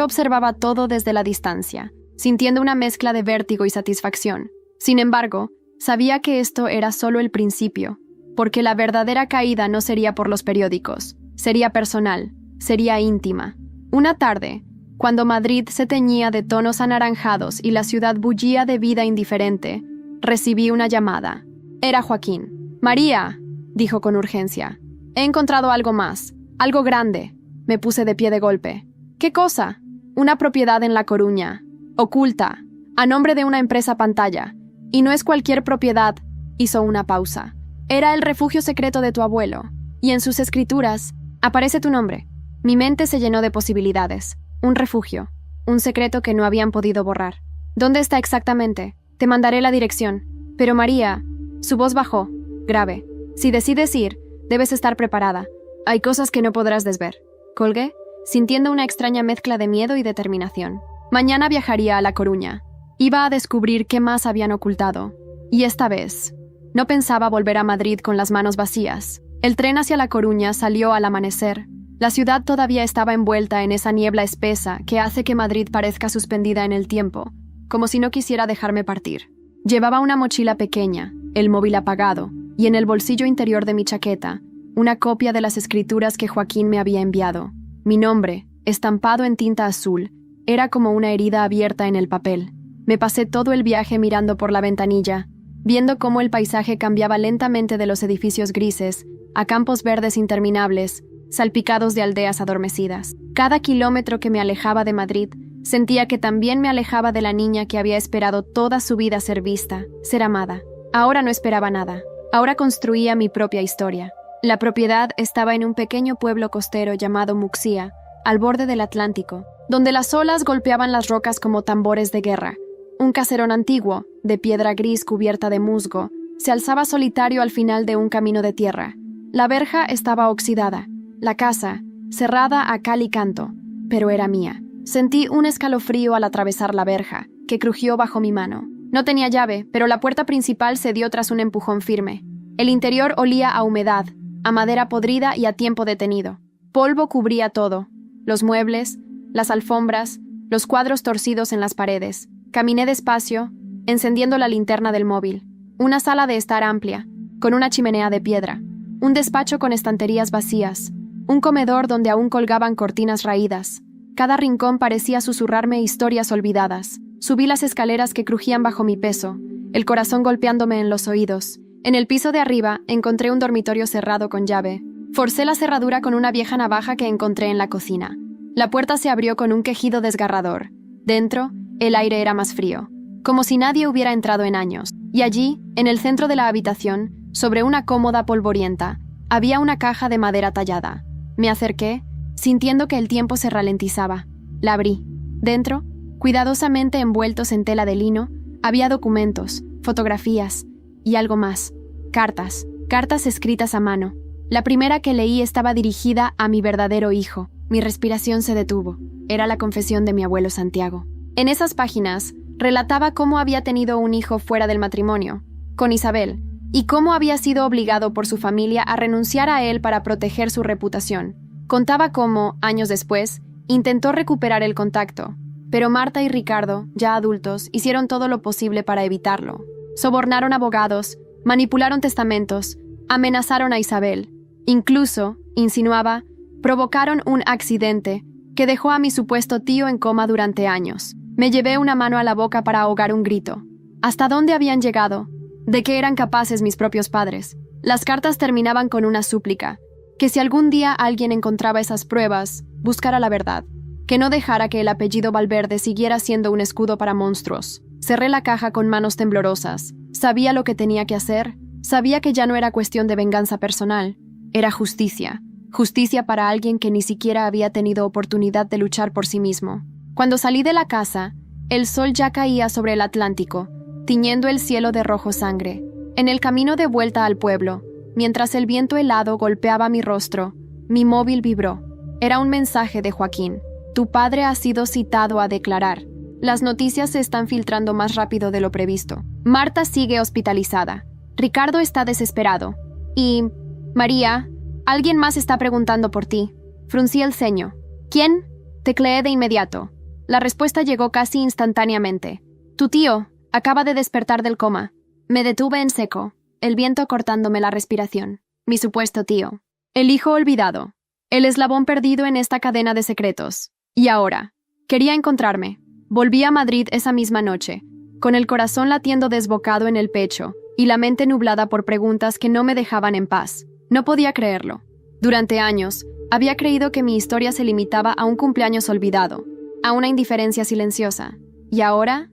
observaba todo desde la distancia, sintiendo una mezcla de vértigo y satisfacción. Sin embargo, sabía que esto era solo el principio, porque la verdadera caída no sería por los periódicos, sería personal, sería íntima. Una tarde, cuando Madrid se teñía de tonos anaranjados y la ciudad bullía de vida indiferente, recibí una llamada. Era Joaquín. «María», dijo con urgencia, «he encontrado algo más, algo grande». Me puse de pie de golpe. «¿Qué cosa?» «Una propiedad en La Coruña, oculta, a nombre de una empresa pantalla. Y no es cualquier propiedad». Hizo una pausa. «Era el refugio secreto de tu abuelo, y en sus escrituras aparece tu nombre». Mi mente se llenó de posibilidades. Un refugio, un secreto que no habían podido borrar. «¿Dónde está exactamente? Te mandaré la dirección». «Pero María», su voz bajó, grave, «si decides ir, debes estar preparada. Hay cosas que no podrás desver». Colgué, sintiendo una extraña mezcla de miedo y determinación. Mañana viajaría a La Coruña. Iba a descubrir qué más habían ocultado. Y esta vez, no pensaba volver a Madrid con las manos vacías. El tren hacia La Coruña salió al amanecer. La ciudad todavía estaba envuelta en esa niebla espesa que hace que Madrid parezca suspendida en el tiempo, como si no quisiera dejarme partir. Llevaba una mochila pequeña, el móvil apagado, y en el bolsillo interior de mi chaqueta, una copia de las escrituras que Joaquín me había enviado. Mi nombre, estampado en tinta azul, era como una herida abierta en el papel. Me pasé todo el viaje mirando por la ventanilla, viendo cómo el paisaje cambiaba lentamente de los edificios grises a campos verdes interminables, salpicados de aldeas adormecidas. Cada kilómetro que me alejaba de Madrid, sentía que también me alejaba de la niña que había esperado toda su vida ser vista, ser amada. Ahora no esperaba nada. Ahora construía mi propia historia. La propiedad estaba en un pequeño pueblo costero llamado Muxía, al borde del Atlántico, donde las olas golpeaban las rocas como tambores de guerra. Un caserón antiguo, de piedra gris cubierta de musgo, se alzaba solitario al final de un camino de tierra. La verja estaba oxidada, la casa, cerrada a cal y canto, pero era mía. Sentí un escalofrío al atravesar la verja, que crujió bajo mi mano. No tenía llave, pero la puerta principal cedió tras un empujón firme. El interior olía a humedad, a madera podrida y a tiempo detenido. Polvo cubría todo: los muebles, las alfombras, los cuadros torcidos en las paredes. Caminé despacio, encendiendo la linterna del móvil. Una sala de estar amplia, con una chimenea de piedra. Un despacho con estanterías vacías. Un comedor donde aún colgaban cortinas raídas. Cada rincón parecía susurrarme historias olvidadas. Subí las escaleras que crujían bajo mi peso, el corazón golpeándome en los oídos. En el piso de arriba encontré un dormitorio cerrado con llave. Forcé la cerradura con una vieja navaja que encontré en la cocina. La puerta se abrió con un quejido desgarrador. Dentro, el aire era más frío, como si nadie hubiera entrado en años. Y allí, en el centro de la habitación, sobre una cómoda polvorienta, había una caja de madera tallada. Me acerqué, sintiendo que el tiempo se ralentizaba. La abrí. Dentro, cuidadosamente envueltos en tela de lino, había documentos, fotografías y algo más. Cartas escritas a mano. La primera que leí estaba dirigida a mi verdadero hijo. Mi respiración se detuvo. Era la confesión de mi abuelo Santiago. En esas páginas, relataba cómo había tenido un hijo fuera del matrimonio, con Isabel, y cómo había sido obligado por su familia a renunciar a él para proteger su reputación. Contaba cómo, años después, intentó recuperar el contacto, pero Marta y Ricardo, ya adultos, hicieron todo lo posible para evitarlo. Sobornaron abogados, manipularon testamentos, amenazaron a Isabel. Incluso, insinuaba, provocaron un accidente que dejó a mi supuesto tío en coma durante años. Me llevé una mano a la boca para ahogar un grito. ¿Hasta dónde habían llegado? ¿De qué eran capaces mis propios padres? Las cartas terminaban con una súplica, que si algún día alguien encontraba esas pruebas, buscara la verdad, que no dejara que el apellido Valverde siguiera siendo un escudo para monstruos. Cerré la caja con manos temblorosas. Sabía lo que tenía que hacer, sabía que ya no era cuestión de venganza personal, era justicia. Justicia para alguien que ni siquiera había tenido oportunidad de luchar por sí mismo. Cuando salí de la casa, el sol ya caía sobre el Atlántico, tiñendo el cielo de rojo sangre. En el camino de vuelta al pueblo, mientras el viento helado golpeaba mi rostro, mi móvil vibró. Era un mensaje de Joaquín. Tu padre ha sido citado a declarar. Las noticias se están filtrando más rápido de lo previsto. Marta sigue hospitalizada. Ricardo está desesperado. Y... María, alguien más está preguntando por ti. Fruncí el ceño. ¿Quién? Tecleé de inmediato. La respuesta llegó casi instantáneamente. Tu tío acaba de despertar del coma. Me detuve en seco, el viento cortándome la respiración. Mi supuesto tío. El hijo olvidado. El eslabón perdido en esta cadena de secretos. Y ahora, quería encontrarme. Volví a Madrid esa misma noche, con el corazón latiendo desbocado en el pecho y la mente nublada por preguntas que no me dejaban en paz. No podía creerlo. Durante años, había creído que mi historia se limitaba a un cumpleaños olvidado, a una indiferencia silenciosa. Y ahora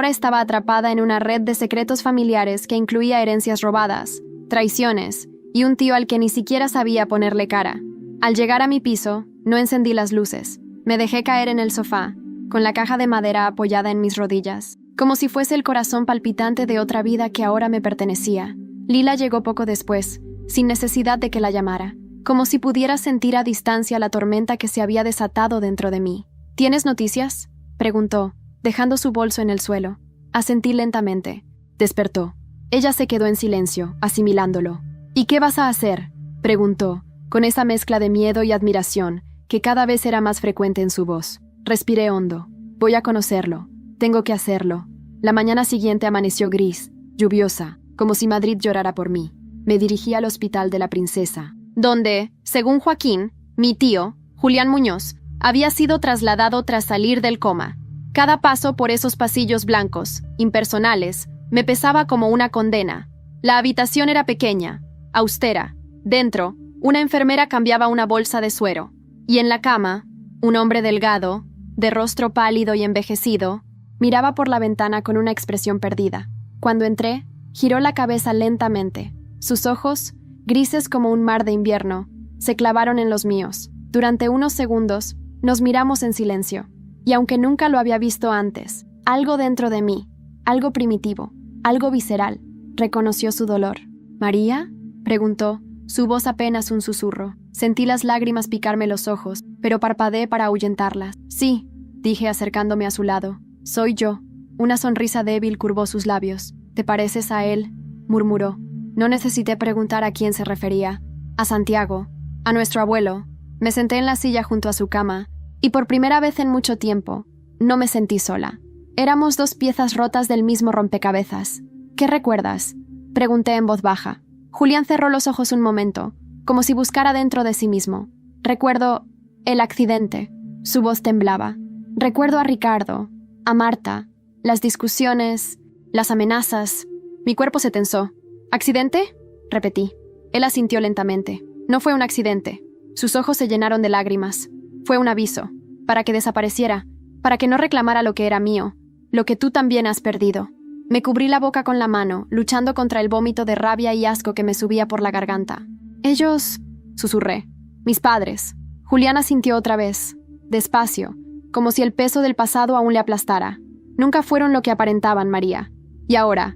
estaba atrapada en una red de secretos familiares que incluía herencias robadas, traiciones y un tío al que ni siquiera sabía ponerle cara. Al llegar a mi piso, no encendí las luces. Me dejé caer en el sofá, con la caja de madera apoyada en mis rodillas, como si fuese el corazón palpitante de otra vida que ahora me pertenecía. Lila llegó poco después, sin necesidad de que la llamara, como si pudiera sentir a distancia la tormenta que se había desatado dentro de mí. ¿Tienes noticias?, preguntó, dejando su bolso en el suelo. Asentí lentamente. Despertó. Ella se quedó en silencio, asimilándolo. ¿Y qué vas a hacer?, preguntó, con esa mezcla de miedo y admiración que cada vez era más frecuente en su voz. Respiré hondo. Voy a conocerlo. Tengo que hacerlo. La mañana siguiente amaneció gris, lluviosa, como si Madrid llorara por mí. Me dirigí al Hospital de la Princesa, donde, según Joaquín, mi tío, Julián Muñoz, había sido trasladado tras salir del coma. Cada paso por esos pasillos blancos, impersonales, me pesaba como una condena. La habitación era pequeña, austera. Dentro, una enfermera cambiaba una bolsa de suero. Y en la cama, un hombre delgado, de rostro pálido y envejecido, miraba por la ventana con una expresión perdida. Cuando entré, giró la cabeza lentamente. Sus ojos, grises como un mar de invierno, se clavaron en los míos. Durante unos segundos, nos miramos en silencio. Y aunque nunca lo había visto antes, algo dentro de mí, algo primitivo, algo visceral, reconoció su dolor. ¿María?, preguntó, su voz apenas un susurro. Sentí las lágrimas picarme los ojos, pero parpadeé para ahuyentarlas. Sí, dije acercándome a su lado. Soy yo. Una sonrisa débil curvó sus labios. ¿Te pareces a él?, murmuró. No necesité preguntar a quién se refería. A Santiago, a nuestro abuelo. Me senté en la silla junto a su cama, y por primera vez en mucho tiempo, no me sentí sola. Éramos dos piezas rotas del mismo rompecabezas. ¿Qué recuerdas?, pregunté en voz baja. Julián cerró los ojos un momento, como si buscara dentro de sí mismo. Recuerdo el accidente. Su voz temblaba. Recuerdo a Ricardo, a Marta, las discusiones, las amenazas. Mi cuerpo se tensó. ¿Accidente?, repetí. Él asintió lentamente. No fue un accidente. Sus ojos se llenaron de lágrimas. Fue un aviso, para que desapareciera, para que no reclamara lo que era mío, lo que tú también has perdido. Me cubrí la boca con la mano, luchando contra el vómito de rabia y asco que me subía por la garganta. Ellos, susurré. Mis padres. Julián asintió otra vez, despacio, como si el peso del pasado aún le aplastara. Nunca fueron lo que aparentaban, María. Y ahora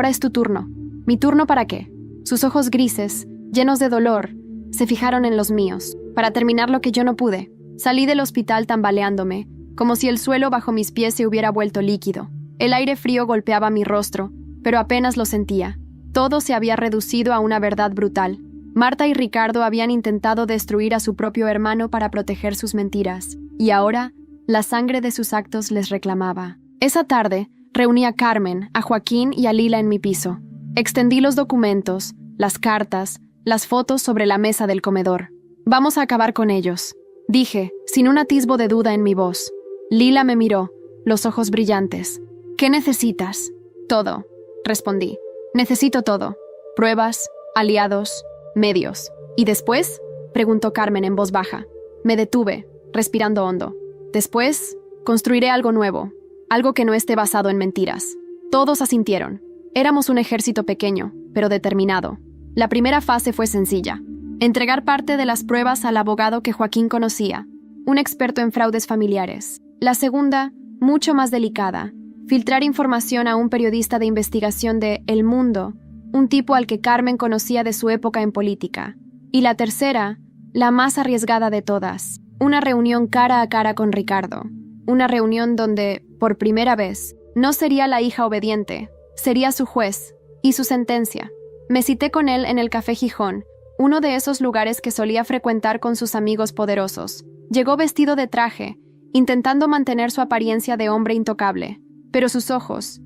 es tu turno. ¿Mi turno para qué? Sus ojos grises, llenos de dolor, se fijaron en los míos, para terminar lo que yo no pude. Salí del hospital tambaleándome, como si el suelo bajo mis pies se hubiera vuelto líquido. El aire frío golpeaba mi rostro, pero apenas lo sentía. Todo se había reducido a una verdad brutal. Marta y Ricardo habían intentado destruir a su propio hermano para proteger sus mentiras, y ahora la sangre de sus actos les reclamaba. Esa tarde, reuní a Carmen, a Joaquín y a Lila en mi piso. Extendí los documentos, las cartas, las fotos sobre la mesa del comedor. Vamos a acabar con ellos, dije, sin un atisbo de duda en mi voz. Lila me miró, los ojos brillantes. ¿Qué necesitas? Todo, respondí. Necesito todo. Pruebas, aliados, medios. ¿Y después?, preguntó Carmen en voz baja. Me detuve, respirando hondo. Después, construiré algo nuevo, algo que no esté basado en mentiras. Todos asintieron. Éramos un ejército pequeño, pero determinado. La primera fase fue sencilla. Entregar parte de las pruebas al abogado que Joaquín conocía, un experto en fraudes familiares. La segunda, mucho más delicada, filtrar información a un periodista de investigación de El Mundo, un tipo al que Carmen conocía de su época en política. Y la tercera, la más arriesgada de todas, una reunión cara a cara con Ricardo. Una reunión donde, por primera vez, no sería la hija obediente, sería su juez y su sentencia. Me cité con él en el Café Gijón, uno de esos lugares que solía frecuentar con sus amigos poderosos. Llegó vestido de traje, intentando mantener su apariencia de hombre intocable, pero sus ojos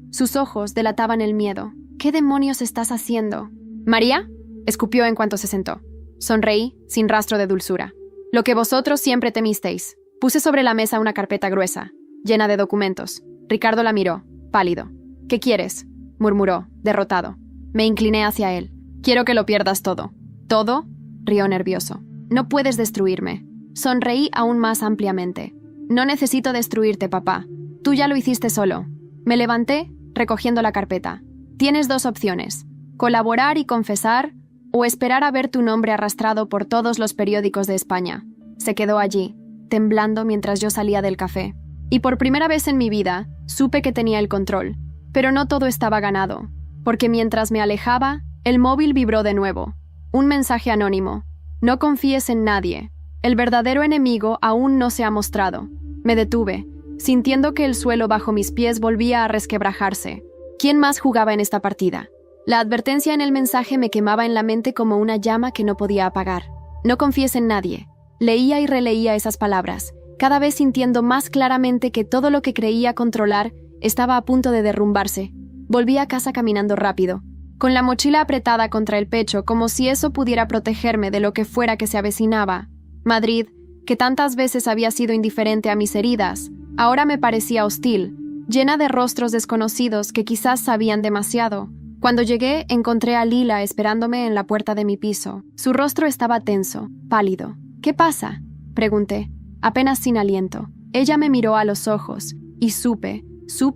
delataban el miedo. ¿Qué demonios estás haciendo? ¿María? Escupió en cuanto se sentó. Sonreí, sin rastro de dulzura. Lo que vosotros siempre temisteis. Puse sobre la mesa una carpeta gruesa, llena de documentos. Ricardo la miró, pálido. ¿Qué quieres?, murmuró, derrotado. Me incliné hacia él. Quiero que lo pierdas todo. ¿Todo?, rió nervioso. No puedes destruirme. Sonreí aún más ampliamente. No necesito destruirte, papá. Tú ya lo hiciste solo. Me levanté, recogiendo la carpeta. Tienes dos opciones: colaborar y confesar, o esperar a ver tu nombre arrastrado por todos los periódicos de España. Se quedó allí, temblando mientras yo salía del café. Y por primera vez en mi vida, supe que tenía el control. Pero no todo estaba ganado, porque mientras me alejaba, el móvil vibró de nuevo. Un mensaje anónimo. No confíes en nadie. El verdadero enemigo aún no se ha mostrado. Me detuve, sintiendo que el suelo bajo mis pies volvía a resquebrajarse. ¿Quién más jugaba en esta partida? La advertencia en el mensaje me quemaba en la mente como una llama que no podía apagar. No confíes en nadie. Leía y releía esas palabras, cada vez sintiendo más claramente que todo lo que creía controlar estaba a punto de derrumbarse. Volví a casa caminando rápido, con la mochila apretada contra el pecho como si eso pudiera protegerme de lo que fuera que se avecinaba. Madrid, que tantas veces había sido indiferente a mis heridas, ahora me parecía hostil, llena de rostros desconocidos que quizás sabían demasiado. Cuando llegué, encontré a Lila esperándome en la puerta de mi piso. Su rostro estaba tenso, pálido. ¿Qué pasa?, pregunté, apenas sin aliento. Ella me miró a los ojos, y supe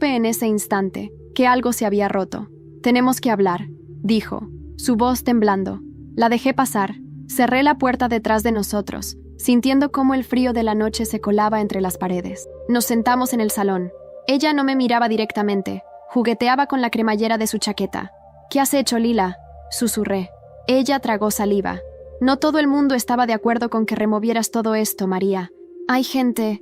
en ese instante, que algo se había roto. Tenemos que hablar, dijo, su voz temblando. La dejé pasar, cerré la puerta detrás de nosotros, sintiendo cómo el frío de la noche se colaba entre las paredes. Nos sentamos en el salón. Ella no me miraba directamente, jugueteaba con la cremallera de su chaqueta. ¿Qué has hecho, Lila?, susurré. Ella tragó saliva. No todo el mundo estaba de acuerdo con que removieras todo esto, María. Hay gente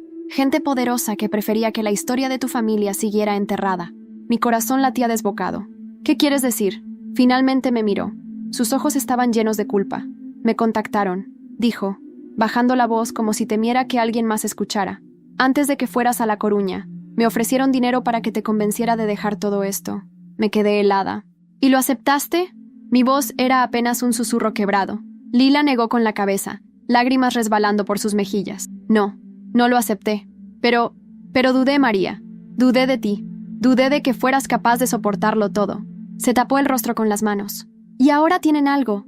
poderosa que prefería que la historia de tu familia siguiera enterrada. Mi corazón latía desbocado. ¿Qué quieres decir? Finalmente me miró. Sus ojos estaban llenos de culpa. Me contactaron, dijo, bajando la voz como si temiera que alguien más escuchara. Antes de que fueras a La Coruña, me ofrecieron dinero para que te convenciera de dejar todo esto. Me quedé helada. ¿Y lo aceptaste? Mi voz era apenas un susurro quebrado. Lila negó con la cabeza, lágrimas resbalando por sus mejillas. No lo acepté. Pero dudé, María. Dudé de ti. Dudé de que fueras capaz de soportarlo todo. Se tapó el rostro con las manos. Y ahora tienen algo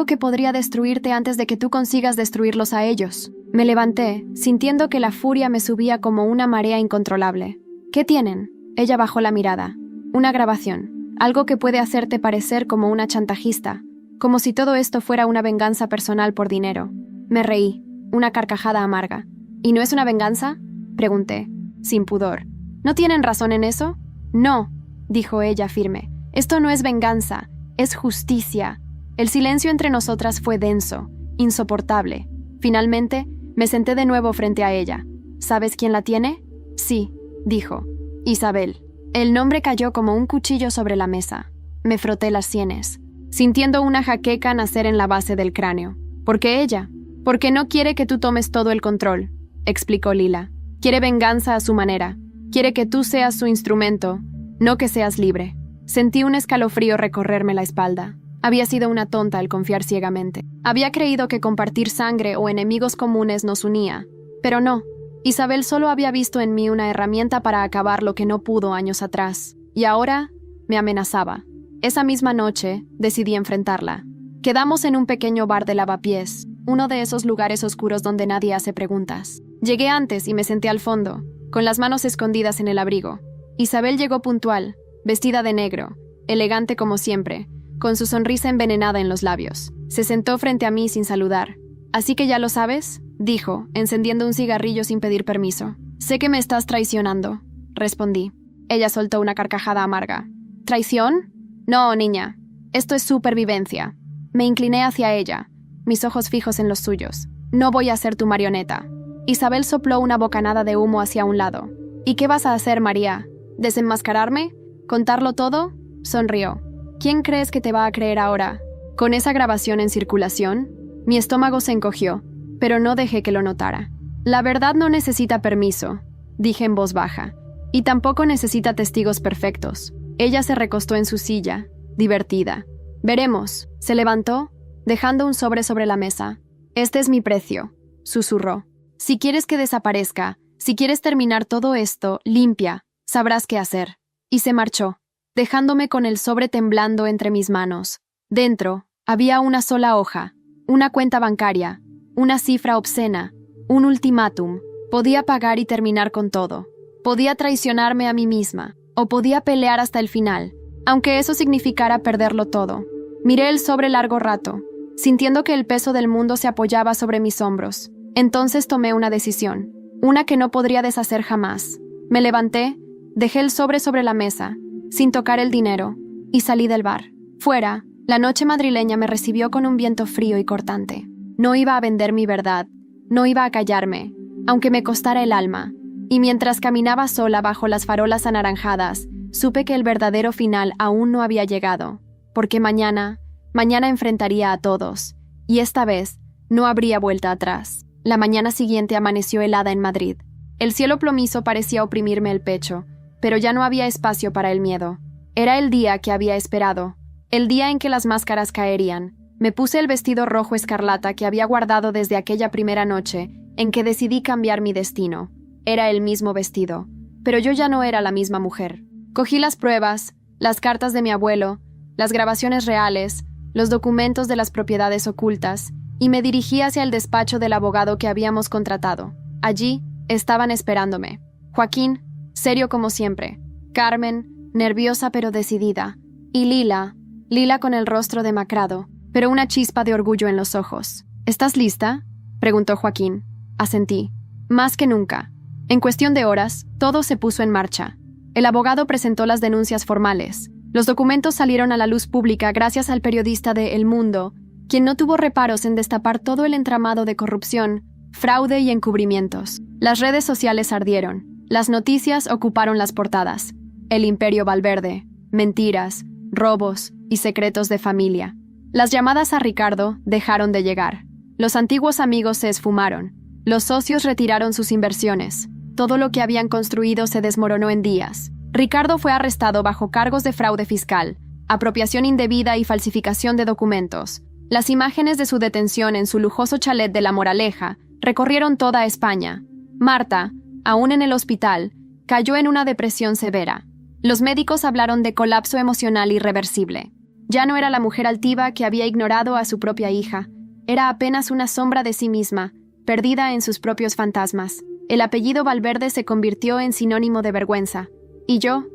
que podría destruirte antes de que tú consigas destruirlos a ellos. Me levanté, sintiendo que la furia me subía como una marea incontrolable. ¿Qué tienen? Ella bajó la mirada. Una grabación. Algo que puede hacerte parecer como una chantajista. Como si todo esto fuera una venganza personal por dinero. Me reí, una carcajada amarga. ¿Y no es una venganza?, pregunté, sin pudor. ¿No tienen razón en eso? No, dijo ella firme. Esto no es venganza, es justicia. El silencio entre nosotras fue denso, insoportable. Finalmente, me senté de nuevo frente a ella. ¿Sabes quién la tiene? Sí, dijo. Isabel. El nombre cayó como un cuchillo sobre la mesa. Me froté las sienes, sintiendo una jaqueca nacer en la base del cráneo. ¿Por qué ella? Porque no quiere que tú tomes todo el control, explicó Lila. Quiere venganza a su manera. Quiere que tú seas su instrumento, no que seas libre. Sentí un escalofrío recorrerme la espalda. Había sido una tonta al confiar ciegamente. Había creído que compartir sangre o enemigos comunes nos unía. Pero no. Isabel solo había visto en mí una herramienta para acabar lo que no pudo años atrás. Y ahora me amenazaba. Esa misma noche decidí enfrentarla. Quedamos en un pequeño bar de lavapiés, uno de esos lugares oscuros donde nadie hace preguntas. Llegué antes y me senté al fondo, con las manos escondidas en el abrigo. Isabel llegó puntual, vestida de negro, elegante como siempre, con su sonrisa envenenada en los labios. Se sentó frente a mí sin saludar. «Así que ya lo sabes», dijo, encendiendo un cigarrillo sin pedir permiso. «Sé que me estás traicionando», respondí. Ella soltó una carcajada amarga. «¿Traición? No, niña. Esto es supervivencia». Me incliné hacia ella, mis ojos fijos en los suyos. «No voy a ser tu marioneta». Isabel sopló una bocanada de humo hacia un lado. «¿Y qué vas a hacer, María? ¿Desenmascararme? ¿Contarlo todo?» Sonrió. «¿Quién crees que te va a creer ahora?» Con esa grabación en circulación, mi estómago se encogió, pero no dejé que lo notara. «La verdad no necesita permiso», dije en voz baja, «y tampoco necesita testigos perfectos». Ella se recostó en su silla, divertida. «Veremos». Se levantó, dejando un sobre la mesa. «Este es mi precio», susurró. «Si quieres que desaparezca, si quieres terminar todo esto, limpia, sabrás qué hacer». Y se marchó, dejándome con el sobre temblando entre mis manos. Dentro había una sola hoja, una cuenta bancaria, una cifra obscena, un ultimátum. Podía pagar y terminar con todo. Podía traicionarme a mí misma, o podía pelear hasta el final, aunque eso significara perderlo todo. Miré el sobre largo rato, sintiendo que el peso del mundo se apoyaba sobre mis hombros. Entonces tomé una decisión, una que no podría deshacer jamás. Me levanté, dejé el sobre la mesa, sin tocar el dinero, y salí del bar. Fuera, la noche madrileña me recibió con un viento frío y cortante. No iba a vender mi verdad, no iba a callarme, aunque me costara el alma. Y mientras caminaba sola bajo las farolas anaranjadas, supe que el verdadero final aún no había llegado, porque mañana enfrentaría a todos, y esta vez no habría vuelta atrás. La mañana siguiente amaneció helada en Madrid. El cielo plomizo parecía oprimirme el pecho, pero ya no había espacio para el miedo. Era el día que había esperado, el día en que las máscaras caerían. Me puse el vestido rojo escarlata que había guardado desde aquella primera noche en que decidí cambiar mi destino. Era el mismo vestido, pero yo ya no era la misma mujer. Cogí las pruebas, las cartas de mi abuelo, las grabaciones reales, los documentos de las propiedades ocultas, y me dirigí hacia el despacho del abogado que habíamos contratado. Allí estaban esperándome. Joaquín, serio como siempre. Carmen, nerviosa pero decidida. Y Lila con el rostro demacrado, pero una chispa de orgullo en los ojos. «¿Estás lista?», preguntó Joaquín. Asentí. Más que nunca. En cuestión de horas, todo se puso en marcha. El abogado presentó las denuncias formales. Los documentos salieron a la luz pública gracias al periodista de El Mundo, quien no tuvo reparos en destapar todo el entramado de corrupción, fraude y encubrimientos. Las redes sociales ardieron. Las noticias ocuparon las portadas. El imperio Valverde, mentiras, robos y secretos de familia. Las llamadas a Ricardo dejaron de llegar. Los antiguos amigos se esfumaron. Los socios retiraron sus inversiones. Todo lo que habían construido se desmoronó en días. Ricardo fue arrestado bajo cargos de fraude fiscal, apropiación indebida y falsificación de documentos. Las imágenes de su detención en su lujoso chalet de La Moraleja recorrieron toda España. Marta, aún en el hospital, cayó en una depresión severa. Los médicos hablaron de colapso emocional irreversible. Ya no era la mujer altiva que había ignorado a su propia hija. Era apenas una sombra de sí misma, perdida en sus propios fantasmas. El apellido Valverde se convirtió en sinónimo de vergüenza. Y yo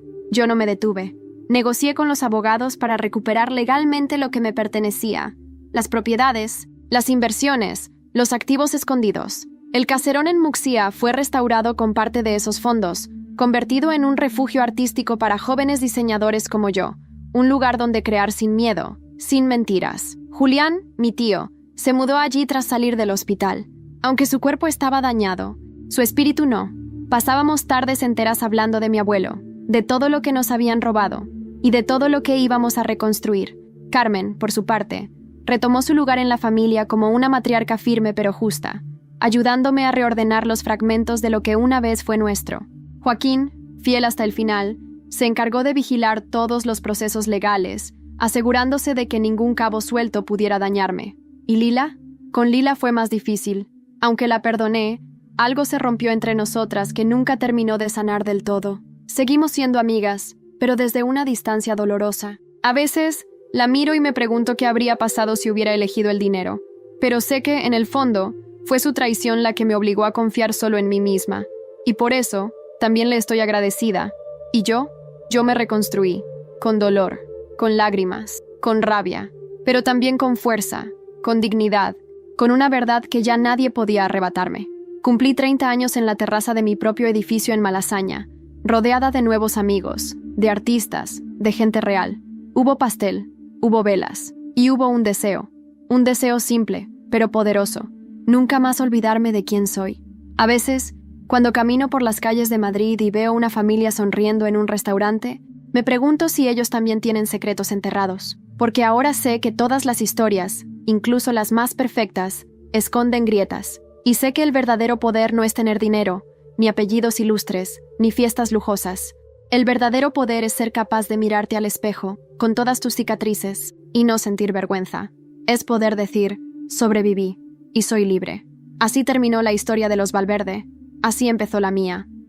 no me detuve. Negocié con los abogados para recuperar legalmente lo que me pertenecía. Las propiedades, las inversiones, los activos escondidos. El caserón en Muxía fue restaurado con parte de esos fondos, convertido en un refugio artístico para jóvenes diseñadores como yo. Un lugar donde crear sin miedo, sin mentiras. Julián, mi tío, se mudó allí tras salir del hospital. Aunque su cuerpo estaba dañado, su espíritu no. Pasábamos tardes enteras hablando de mi abuelo, de todo lo que nos habían robado y de todo lo que íbamos a reconstruir. Carmen, por su parte, retomó su lugar en la familia como una matriarca firme pero justa, ayudándome a reordenar los fragmentos de lo que una vez fue nuestro. Joaquín, fiel hasta el final, se encargó de vigilar todos los procesos legales, asegurándose de que ningún cabo suelto pudiera dañarme. ¿Y Lila? Con Lila fue más difícil. Aunque la perdoné, algo se rompió entre nosotras que nunca terminó de sanar del todo. Seguimos siendo amigas, pero desde una distancia dolorosa. A veces, la miro y me pregunto qué habría pasado si hubiera elegido el dinero. Pero sé que, en el fondo, fue su traición la que me obligó a confiar solo en mí misma. Y por eso, también le estoy agradecida. Y yo me reconstruí. Con dolor, con lágrimas, con rabia, pero también con fuerza. con dignidad, con una verdad que ya nadie podía arrebatarme. Cumplí 30 años en la terraza de mi propio edificio en Malasaña, rodeada de nuevos amigos, de artistas, de gente real. Hubo pastel, hubo velas, y hubo un deseo simple, pero poderoso, nunca más olvidarme de quién soy. A veces, cuando camino por las calles de Madrid y veo una familia sonriendo en un restaurante, me pregunto si ellos también tienen secretos enterrados, porque ahora sé que todas las historias, incluso las más perfectas, esconden grietas, y sé que el verdadero poder no es tener dinero, ni apellidos ilustres, ni fiestas lujosas. El verdadero poder es ser capaz de mirarte al espejo, con todas tus cicatrices, y no sentir vergüenza. Es poder decir, sobreviví, y soy libre. Así terminó la historia de los Valverde, así empezó la mía.